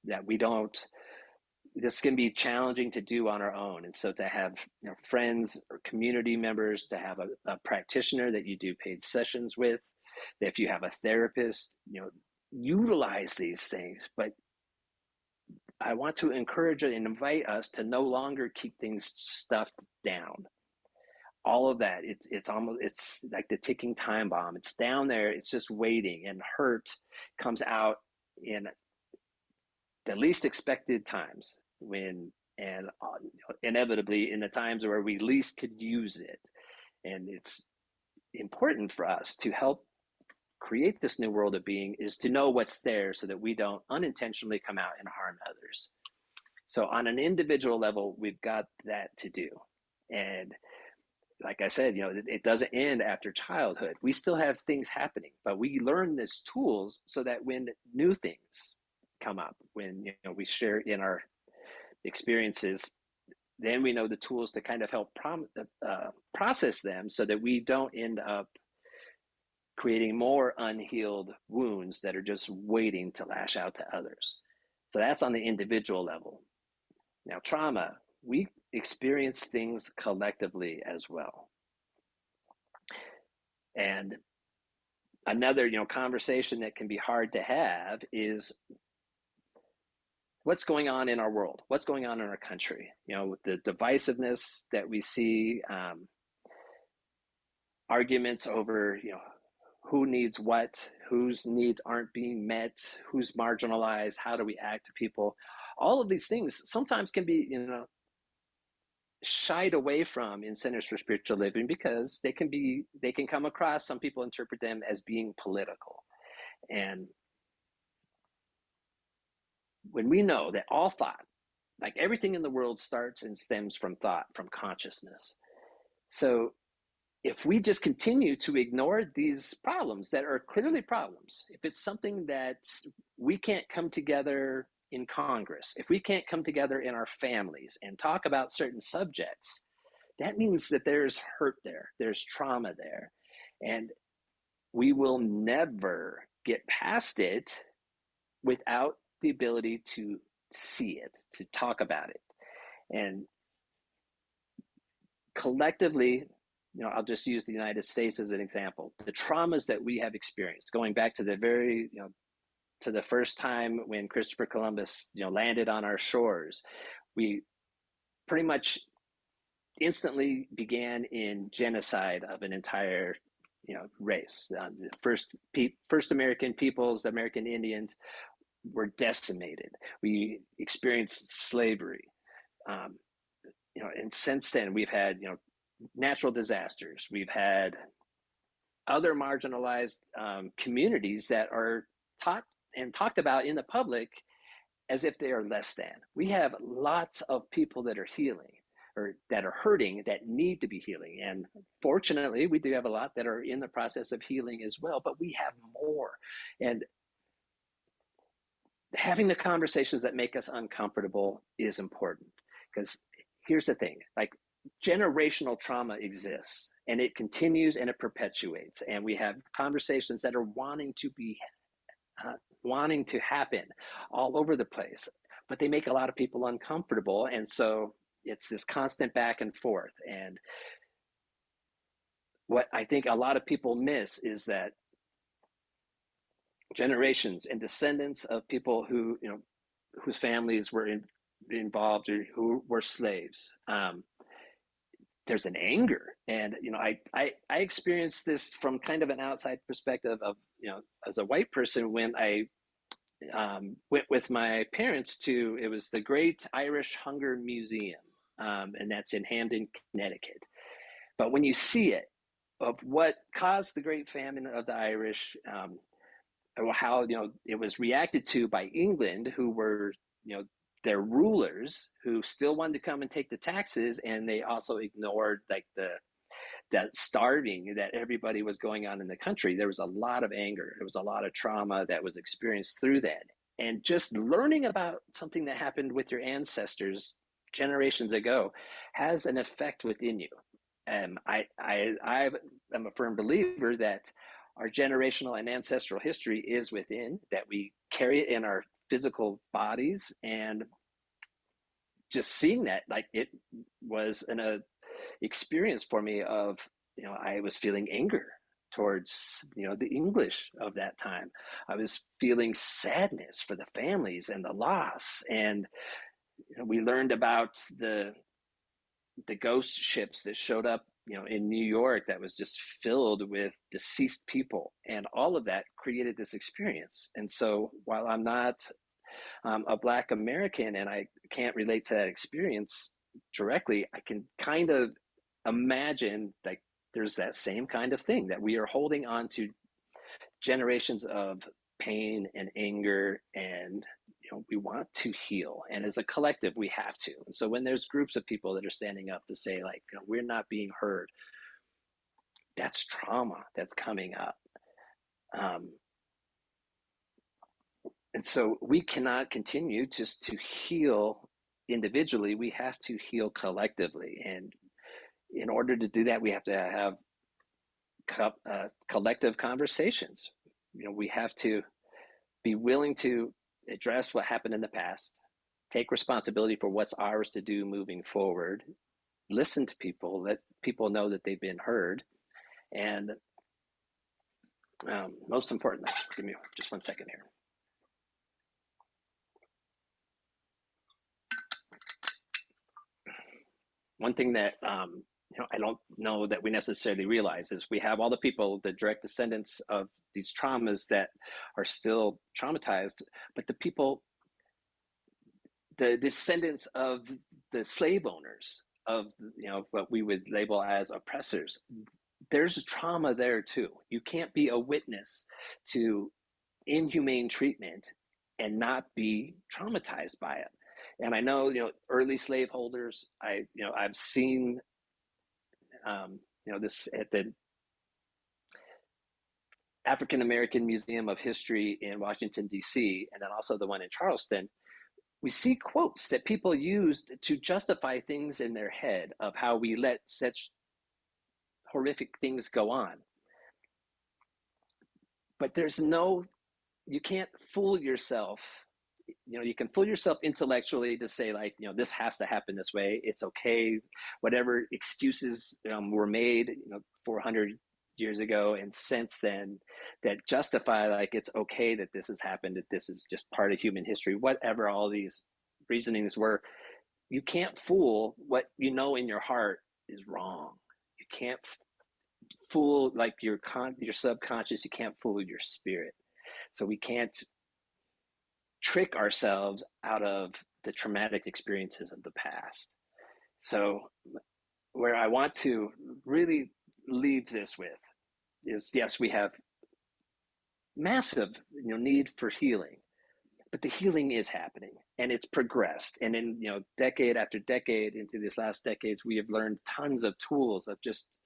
that we don't, this can be challenging to do on our own. And so to have friends or community members, to have a practitioner that you do paid sessions with, that if you have a therapist, utilize these things. But I want to encourage and invite us to no longer keep things stuffed down. All of that, it's like the ticking time bomb. It's down there, it's just waiting, and hurt comes out in the least expected times, and inevitably in the times where we least could use it. And it's important for us to help create this new world of being, is to know what's there so that we don't unintentionally come out and harm others. So on an individual level, we've got that to do. And like I said, it doesn't end after childhood. We still have things happening, but we learn these tools so that when new things come up, when we share in our experiences, then we know the tools to kind of help process them so that we don't end up creating more unhealed wounds that are just waiting to lash out to others. So that's on the individual level. Now, trauma, we experience things collectively as well. And another, conversation that can be hard to have is what's going on in our world, what's going on in our country, with the divisiveness that we see, arguments over, who needs what, whose needs aren't being met, who's marginalized, how do we act to people. All of these things sometimes can be, shied away from in centers for spiritual living, because they can come across, some people interpret them as being political. And when we know that all thought, like everything in the world, starts and stems from thought, from consciousness. So if we just continue to ignore these problems that are clearly problems, if it's something that we can't come together in Congress, if we can't come together in our families and talk about certain subjects, that means that there's hurt there, there's trauma there, and we will never get past it without the ability to see it, to talk about it. And collectively, I'll just use the United States as an example. The traumas that we have experienced, going back to the very, to the first time when Christopher Columbus, landed on our shores, we pretty much instantly began in genocide of an entire, race. The first American peoples, the American Indians, were decimated. We experienced slavery. And since then we've had, natural disasters. We've had other marginalized communities that are taught and talked about in the public as if they are less than. We have lots of people that are healing, or that are hurting that need to be healing. And fortunately, we do have a lot that are in the process of healing as well, but we have more. And having the conversations that make us uncomfortable is important, because here's the thing, like, generational trauma exists and it continues and it perpetuates, and we have conversations that are wanting to happen all over the place, but they make a lot of people uncomfortable, and so it's this constant back and forth. And what I think a lot of people miss is that generations and descendants of people who, whose families were involved or who were slaves, there's an anger. And I experienced this from kind of an outside perspective of, as a white person, when I went with my parents to, it was the Great Irish Hunger Museum, and that's in Hamden, Connecticut. But when you see it, of what caused the Great Famine of the Irish, how it was reacted to by England, who were their rulers, who still wanted to come and take the taxes, and they also ignored like that starving that everybody was going on in the country. There was a lot of anger. There was a lot of trauma that was experienced through that. And just learning about something that happened with your ancestors generations ago has an effect within you. I am a firm believer that our generational and ancestral history is within, that we carry it in our physical bodies. And just seeing that, like, it was an experience for me of, I was feeling anger towards, the English of that time. I was feeling sadness for the families and the loss. And we learned about the ghost ships that showed up, in New York, that was just filled with deceased people, and all of that created this experience. And so while I'm not a Black American and I can't relate to that experience directly, I can kind of imagine, like, there's that same kind of thing, that we are holding on to generations of pain and anger, and we want to heal, and as a collective we have to. And so when there's groups of people that are standing up to say, like, we're not being heard, that's trauma that's coming up. And so we cannot continue just to heal individually. We have to heal collectively, and in order to do that, we have to have collective conversations. We have to be willing to address what happened in the past, take responsibility for what's ours to do moving forward, listen to people, let people know that they've been heard, and most importantly, give me just 1 second here. One thing that I don't know that we necessarily realize is we have all the people, the direct descendants of these traumas, that are still traumatized, but the people, the descendants of the slave owners, of what we would label as oppressors, there's trauma there too. You can't be a witness to inhumane treatment and not be traumatized by it. And I know, early slaveholders, I've seen, this at the African American Museum of History in Washington, D.C., and then also the one in Charleston. We see quotes that people used to justify things in their head of how we let such horrific things go on. But you can't fool yourself. You can fool yourself intellectually to say, like, this has to happen this way. It's okay. Whatever excuses were made, 400 years ago and since then, that justify, like, it's okay that this has happened, that this is just part of human history, whatever all these reasonings were. You can't fool what in your heart is wrong. You can't fool, like, your subconscious. You can't fool your spirit. So we can't trick ourselves out of the traumatic experiences of the past. So where I want to really leave this with is, yes, we have massive need for healing, but the healing is happening, and it's progressed. And in, decade after decade into these last decades, we have learned tons of tools of just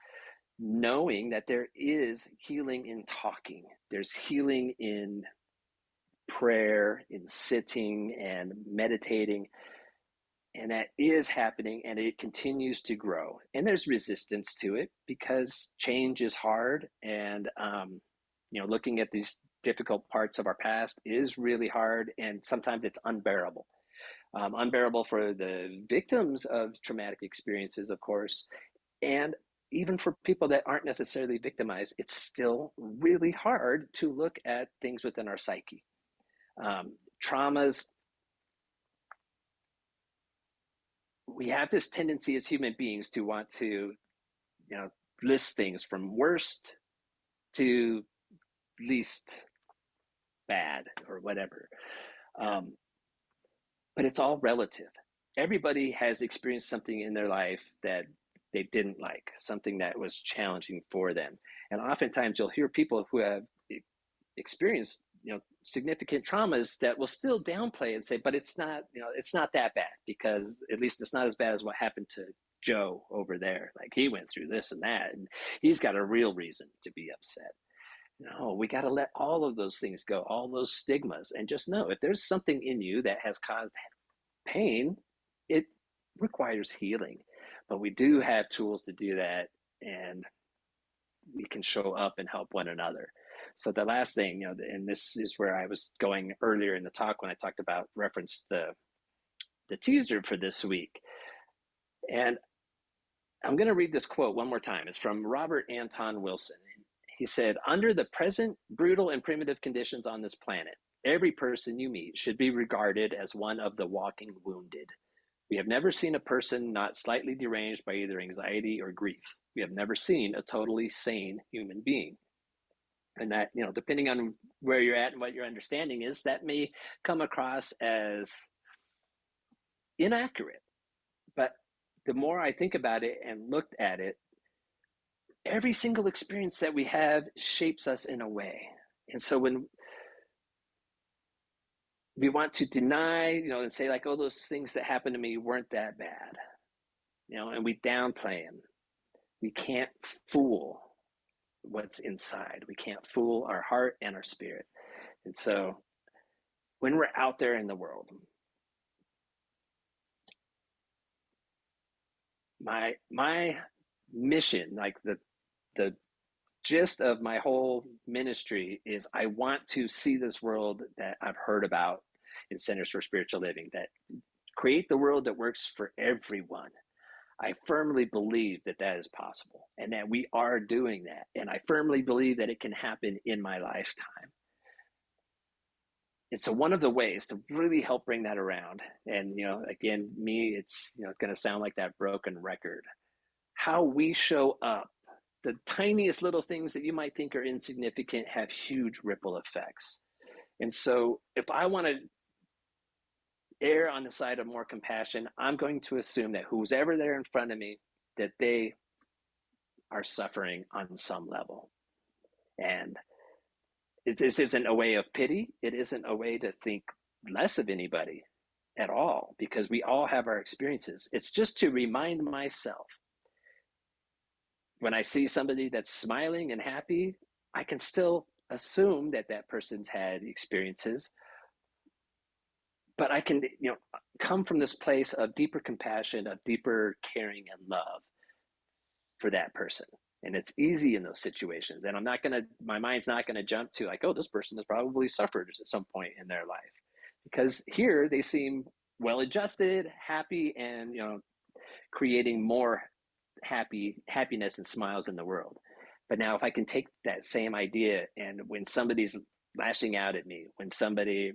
knowing that there is healing in talking. There's healing in prayer, in sitting and meditating. And that is happening, and it continues to grow. And there's resistance to it because change is hard. And, looking at these difficult parts of our past is really hard. And sometimes it's unbearable. Unbearable for the victims of traumatic experiences, of course. And even for people that aren't necessarily victimized, it's still really hard to look at things within our psyche. Traumas, we have this tendency as human beings to want to, list things from worst to least bad or whatever. But it's all relative. Everybody has experienced something in their life that they didn't like, something that was challenging for them. And oftentimes you'll hear people who have experienced, significant traumas that will still downplay and say, but it's not, it's not that bad, because at least it's not as bad as what happened to Joe over there. Like, he went through this and that, and he's got a real reason to be upset. No, we got to let all of those things go, all those stigmas, and just know if there's something in you that has caused pain, it requires healing. But we do have tools to do that, and we can show up and help one another. So the last thing, and this is where I was going earlier in the talk when I talked about reference the teaser for this week. And I'm going to read this quote one more time. It's from Robert Anton Wilson. He said, "Under the present brutal and primitive conditions on this planet, every person you meet should be regarded as one of the walking wounded. We have never seen a person not slightly deranged by either anxiety or grief. We have never seen a totally sane human being." And that, depending on where you're at and what your understanding is, that may come across as inaccurate. But the more I think about it and looked at it, every single experience that we have shapes us in a way. And so when we want to deny, and say like, oh, those things that happened to me weren't that bad, and we downplay them, we can't fool what's inside. We can't fool our heart and our spirit. And so when we're out there in the world, my mission, like the gist of my whole ministry, is I want to see this world that I've heard about in Centers for Spiritual Living, that create the world that works for everyone. I firmly believe that that is possible, and that we are doing that. And I firmly believe that it can happen in my lifetime. And so one of the ways to really help bring that around, and, again, me, it's, it's going to sound like that broken record, how we show up, the tiniest little things that you might think are insignificant have huge ripple effects. And so if I want to err on the side of more compassion, I'm going to assume that who's ever there in front of me, that they are suffering on some level. And this isn't a way of pity. It isn't a way to think less of anybody at all, because we all have our experiences. It's just to remind myself, when I see somebody that's smiling and happy, I can still assume that that person's had experiences. But I can, come from this place of deeper compassion, of deeper caring and love for that person. And it's easy in those situations. And my mind's not going to jump to like, oh, this person has probably suffered at some point in their life. Because here they seem well-adjusted, happy, and, creating more happiness and smiles in the world. But now if I can take that same idea, and when somebody's lashing out at me, when somebody,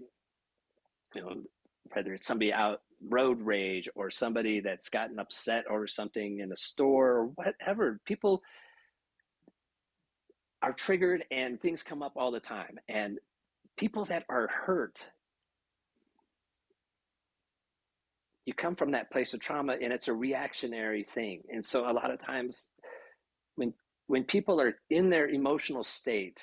whether it's somebody out road rage or somebody that's gotten upset over something in a store or whatever, people are triggered and things come up all the time. And people that are hurt, you come from that place of trauma, and it's a reactionary thing. And so a lot of times when people are in their emotional state,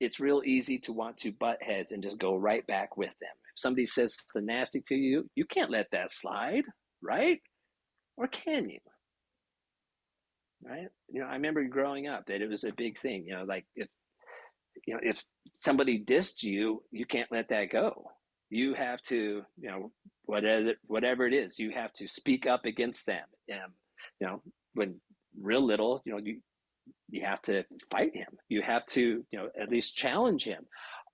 it's real easy to want to butt heads and just go right back with them. Somebody says something nasty to you, you can't let that slide, right? Or can you? Right? I remember growing up that it was a big thing. Like if somebody dissed you, you can't let that go. You have to, whatever it is, you have to speak up against them. When real little, you have to fight him. You have to, at least challenge him.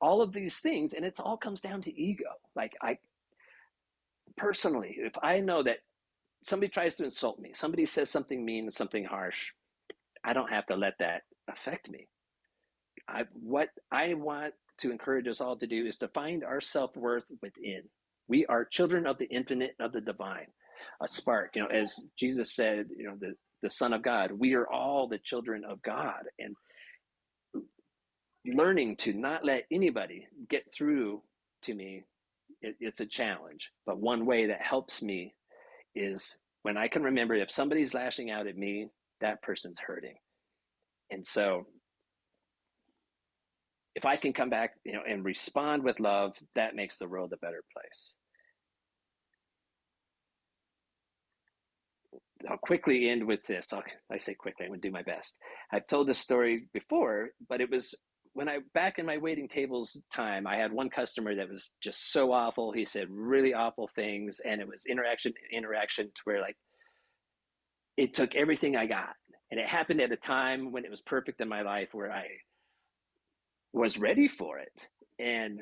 All of these things, and it all comes down to ego. Like I personally, if I know that somebody tries to insult me, somebody says something mean, something harsh, I don't have to let that affect me. What I want to encourage us all to do is to find our self-worth within. We are children of the infinite, of the divine, a spark. As Jesus said, the Son of God, we are all the children of God. And learning to not let anybody get through to me, it's a challenge. But one way that helps me is when I can remember if somebody's lashing out at me, that person's hurting. And so if I can come back, and respond with love, that makes the world a better place. I'll quickly end with this. I say quickly, I'm going to do my best. I've told this story before, but it was when back in my waiting tables time, I had one customer that was just so awful. He said really awful things, and it was interaction to where like it took everything I got. And it happened at a time when it was perfect in my life where I was ready for it. And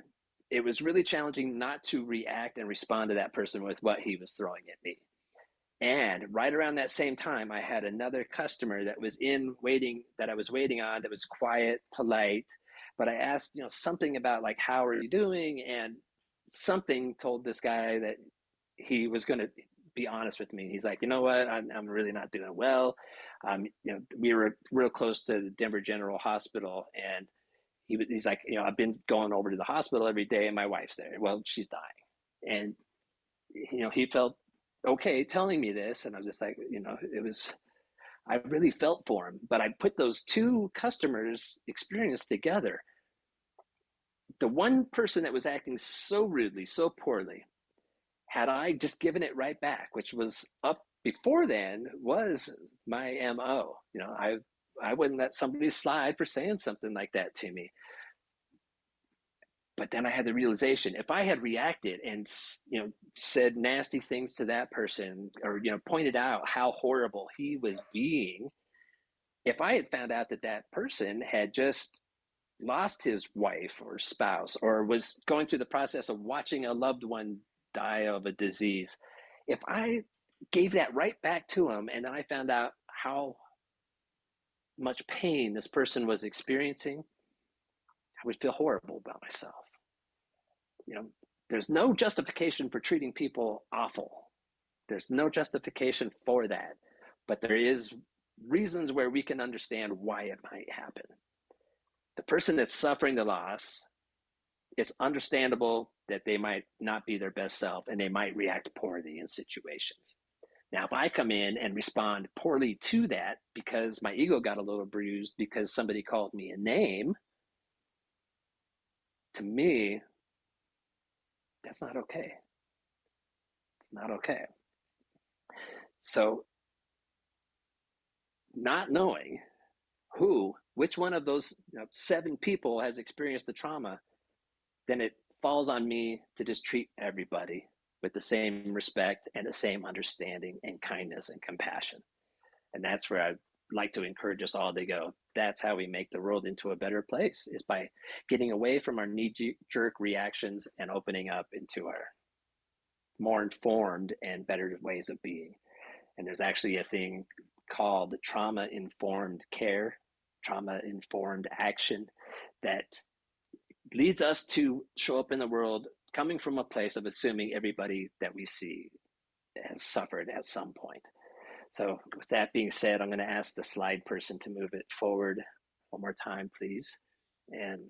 it was really challenging not to react and respond to that person with what he was throwing at me. And right around that same time, I had another customer that was that I was waiting on, that was quiet, polite. But I asked, something about like, how are you doing? And something told this guy that he was going to be honest with me. He's like, you know what? I'm really not doing well. We were real close to the Denver General Hospital, and he's like, I've been going over to the hospital every day, and my wife's there. Well, she's dying. And, he felt okay telling me this. And I was just like, I really felt for him. But I put those two customers' experience together. The one person that was acting so rudely, so poorly, had I just given it right back, which was up before then, was my MO. I wouldn't let somebody slide for saying something like that to me. But then I had the realization, if I had reacted and said nasty things to that person, or pointed out how horrible he was being, if I had found out that that person had just lost his wife or spouse, or was going through the process of watching a loved one die of a disease, if I gave that right back to him, and then I found out how much pain this person was experiencing, I would feel horrible about myself. There's no justification for treating people awful. There's no justification for that. But there is reasons where we can understand why it might happen. The person that's suffering the loss, it's understandable that they might not be their best self, and they might react poorly in situations. Now, if I come in and respond poorly to that because my ego got a little bruised because somebody called me a name, to me, that's not okay. It's not okay. So, not knowing which one of those 7 people has experienced the trauma, then it falls on me to just treat everybody with the same respect and the same understanding and kindness and compassion. And that's where I'd like to encourage us all to go. That's how we make the world into a better place, is by getting away from our knee-jerk reactions and opening up into our more informed and better ways of being. And there's actually a thing called trauma-informed care, trauma-informed action, that leads us to show up in the world coming from a place of assuming everybody that we see has suffered at some point. So with that being said, I'm going to ask the slide person to move it forward one more time, please. And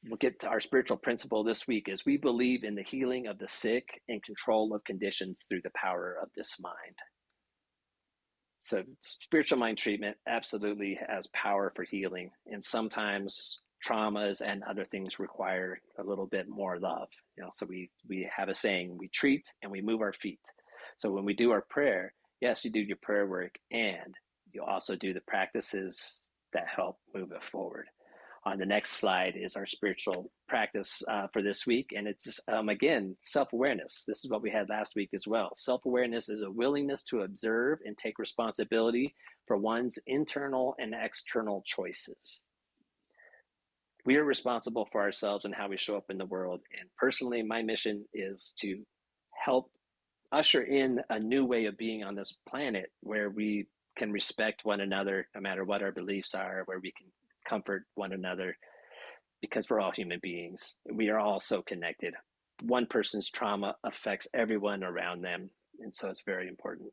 we'll get to our spiritual principle this week. Is we believe in the healing of the sick and control of conditions through the power of this mind. So spiritual mind treatment absolutely has power for healing. And sometimes traumas and other things require a little bit more love. So we have a saying: we treat and we move our feet. So when we do our prayer, yes, you do your prayer work, and you also do the practices that help move it forward. On the next slide is our spiritual practice for this week. And it's, again, self-awareness. This is what we had last week as well. Self-awareness is a willingness to observe and take responsibility for one's internal and external choices. We are responsible for ourselves and how we show up in the world. And personally, my mission is to help usher in a new way of being on this planet where we can respect one another no matter what our beliefs are, where we can comfort one another, because we're all human beings. We are all so connected. One person's trauma affects everyone around them, and so it's very important.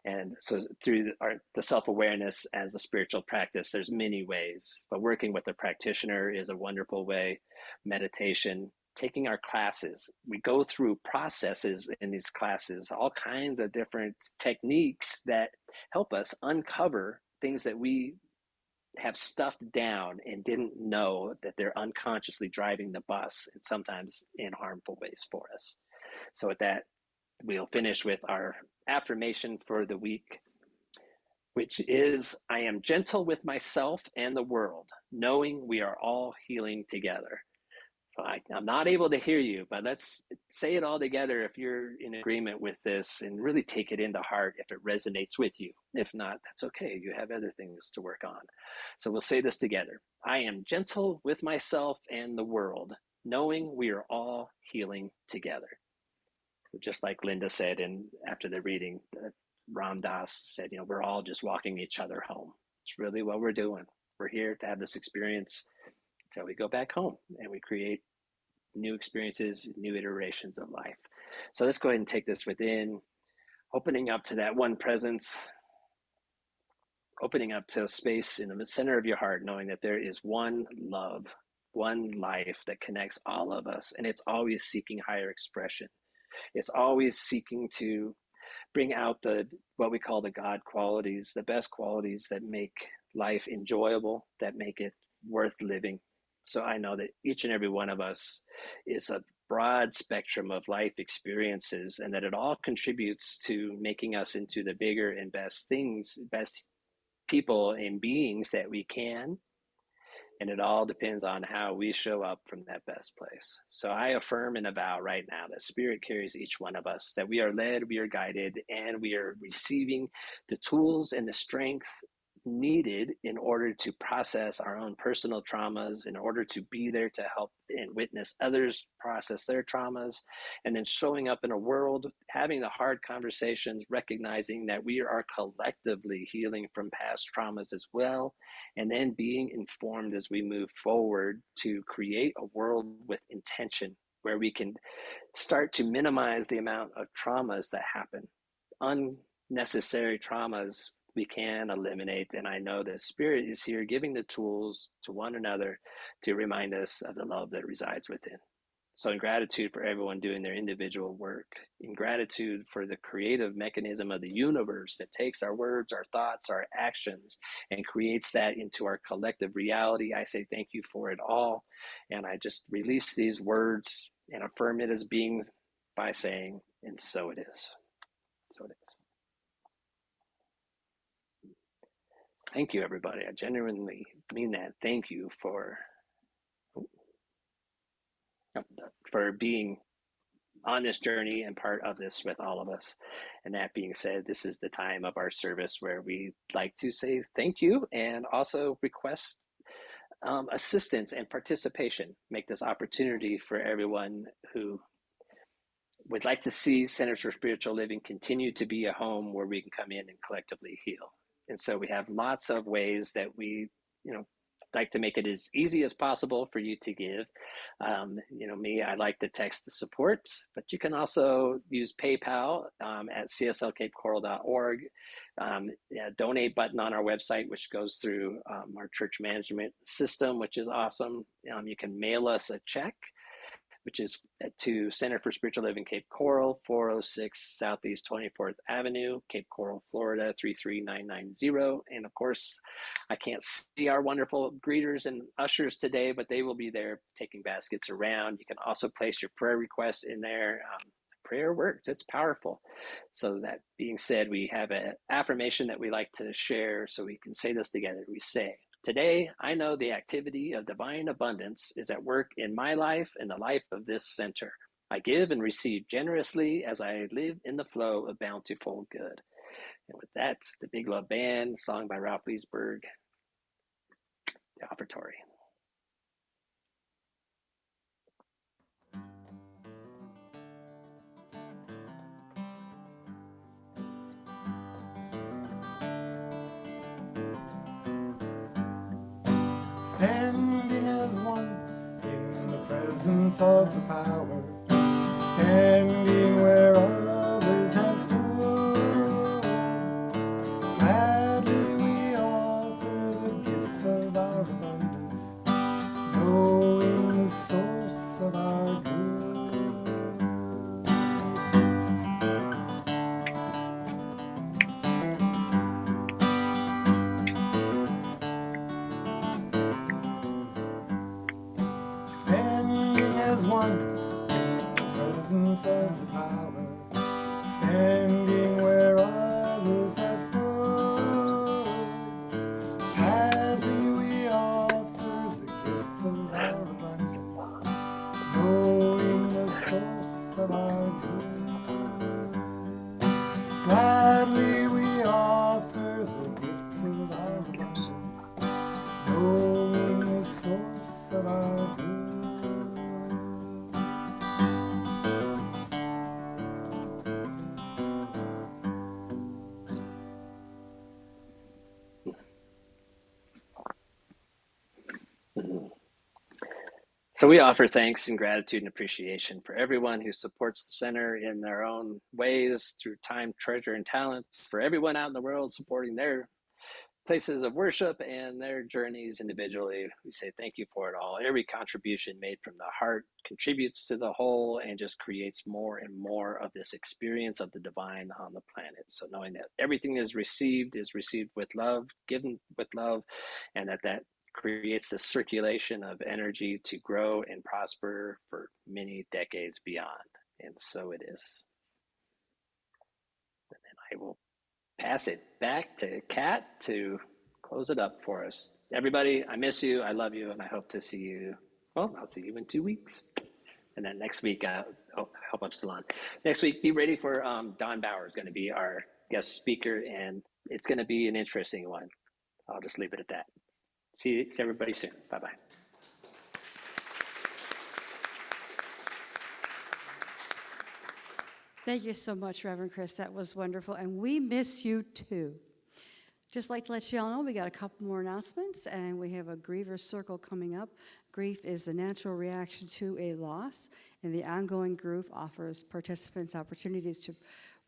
And so through the self-awareness as a spiritual practice, there's many ways, but working with a practitioner is a wonderful way. Meditation, taking our classes. We go through processes in these classes, all kinds of different techniques that help us uncover things that we have stuffed down and didn't know that they're unconsciously driving the bus, and sometimes in harmful ways for us. So with that, we'll finish with our affirmation for the week, which is: I am gentle with myself and the world, knowing we are all healing together. So I'm not able to hear you, but let's say it all together if you're in agreement with this, and really take it into heart if it resonates with you. If not, that's okay. You have other things to work on. So we'll say this together. I am gentle with myself and the world, knowing we are all healing together. So just like Linda said, and after the reading, Ram Dass said, we're all just walking each other home. It's really what we're doing. We're here to have this experience until we go back home and we create new experiences, new iterations of life. So let's go ahead and take this within, opening up to that one presence, opening up to a space in the center of your heart, knowing that there is one love, one life that connects all of us, and it's always seeking higher expression. It's always seeking to bring out what we call the God qualities, the best qualities that make life enjoyable, that make it worth living. So I know that each and every one of us is a broad spectrum of life experiences, and that it all contributes to making us into the bigger and best things, best people and beings that we can. And it all depends on how we show up from that best place. So I affirm and avow right now that Spirit carries each one of us, that we are led, we are guided, and we are receiving the tools and the strength needed in order to process our own personal traumas, in order to be there to help and witness others process their traumas, and then showing up in a world, having the hard conversations, recognizing that we are collectively healing from past traumas as well, and then being informed as we move forward to create a world with intention where we can start to minimize the amount of traumas that happen. Unnecessary traumas we can eliminate, and I know that Spirit is here giving the tools to one another to remind us of the love that resides within. So in gratitude for everyone doing their individual work, in gratitude for the creative mechanism of the universe that takes our words, our thoughts, our actions, and creates that into our collective reality, I say thank you for it all. And I just release these words and affirm it as being by saying, and so it is. So it is. Thank you, everybody. I genuinely mean that. Thank you for being on this journey and part of this with all of us. And that being said, this is the time of our service where we like to say thank you and also request assistance and participation. Make this opportunity for everyone who would like to see Centers for Spiritual Living continue to be a home where we can come in and collectively heal. And so we have lots of ways that we, like to make it as easy as possible for you to give. Me, I like to text the support, but you can also use PayPal at cslcapecoral.org. Donate button on our website, which goes through our church management system, which is awesome. You can mail us a check. which is to Center for Spiritual Living Cape Coral, 406 Southeast 24th Avenue, Cape Coral, Florida, 33990. And of course, I can't see our wonderful greeters and ushers today, but they will be there taking baskets around. You can also place your prayer requests in there. Prayer works, it's powerful. So that being said, we have an affirmation that we like to share, so we can say this together. We say, today, I know the activity of divine abundance is at work in my life and the life of this center. I give and receive generously as I live in the flow of bountiful good. And with that, the Big Love Band, song by Ralph Leesburg, the offertory. Standing as one in the presence of the power, standing where others have stood. Gladly we offer the gifts of our abundance, knowing the source of our good. Standing as one in the presence of the power, standing where others have stood. Gladly we offer the gifts of our abundance, knowing the source of our good. Gladly we offer the gifts of our abundance, knowing the source of our good. So we offer thanks and gratitude and appreciation for everyone who supports the center in their own ways through time, treasure, and talents, for everyone out in the world supporting their places of worship and their journeys individually. We say thank you for it all. Every contribution made from the heart contributes to the whole and just creates more and more of this experience of the divine on the planet. So knowing that everything is received with love, given with love, and that creates the circulation of energy to grow and prosper for many decades beyond. And so it is. And then I will pass it back to Kat to close it up for us. Everybody, I miss you, I love you, and I hope to see you. Well, I'll see you in 2 weeks. And then next week, I hope I'm still on. Next week, be ready for Don Bauer is going to be our guest speaker, and it's going to be an interesting one. I'll just leave it at that. See everybody soon. Bye-bye. Thank you so much, Reverend Chris. That was wonderful, and we miss you too. Just like to let you all know, we got a couple more announcements, and we have a Grievers Circle coming up. Grief is a natural reaction to a loss, and the ongoing group offers participants opportunities to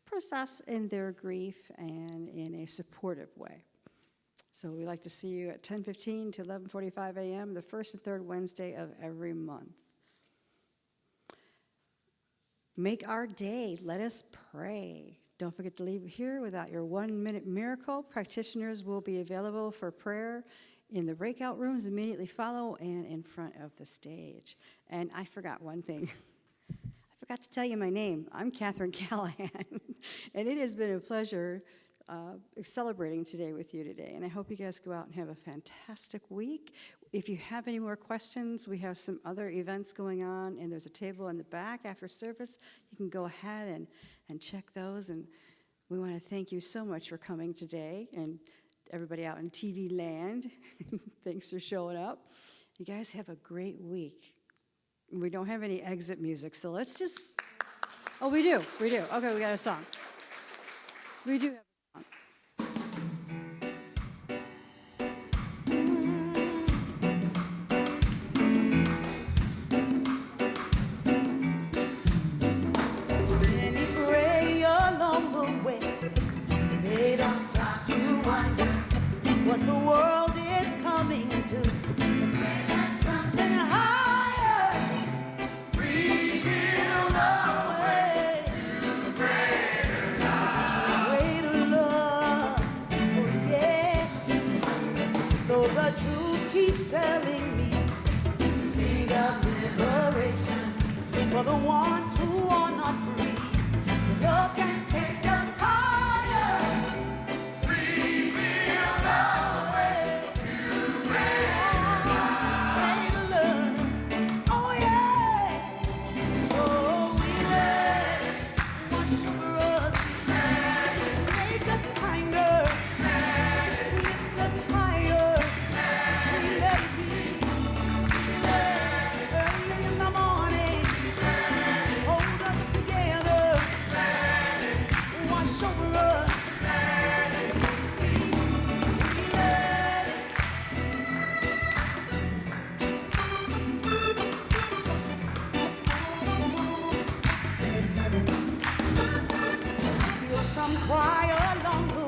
process in their grief and in a supportive way. So we'd like to see you at 10:15 to 11:45 a.m., the first and third Wednesday of every month. Make our day. Let us pray. Don't forget to leave here without your 1-minute miracle. Practitioners will be available for prayer in the breakout rooms immediately follow and in front of the stage. And I forgot one thing. I forgot to tell you my name. I'm Catherine Callahan, and it has been a pleasure celebrating today with you today, and I hope you guys go out and have a fantastic week. If you have any more questions, we have some other events going on, and there's a table in the back after service. You can go ahead and check those, and we want to thank you so much for coming today, and everybody out in TV land, thanks for showing up. You guys have a great week. We don't have any exit music, so let's just, oh, we do. Okay, we got a song. We do have a song. What the world is coming to. Something higher. Free. telling me, sing of liberation for the ones who are not free. Love can take us higher. We will go away to greater love. Oh yeah. So we let it wash over us, make us kinder, lift us higher. We let it be. We let it early in the morning, hold us together, wash over us. We let it. Still some cry along the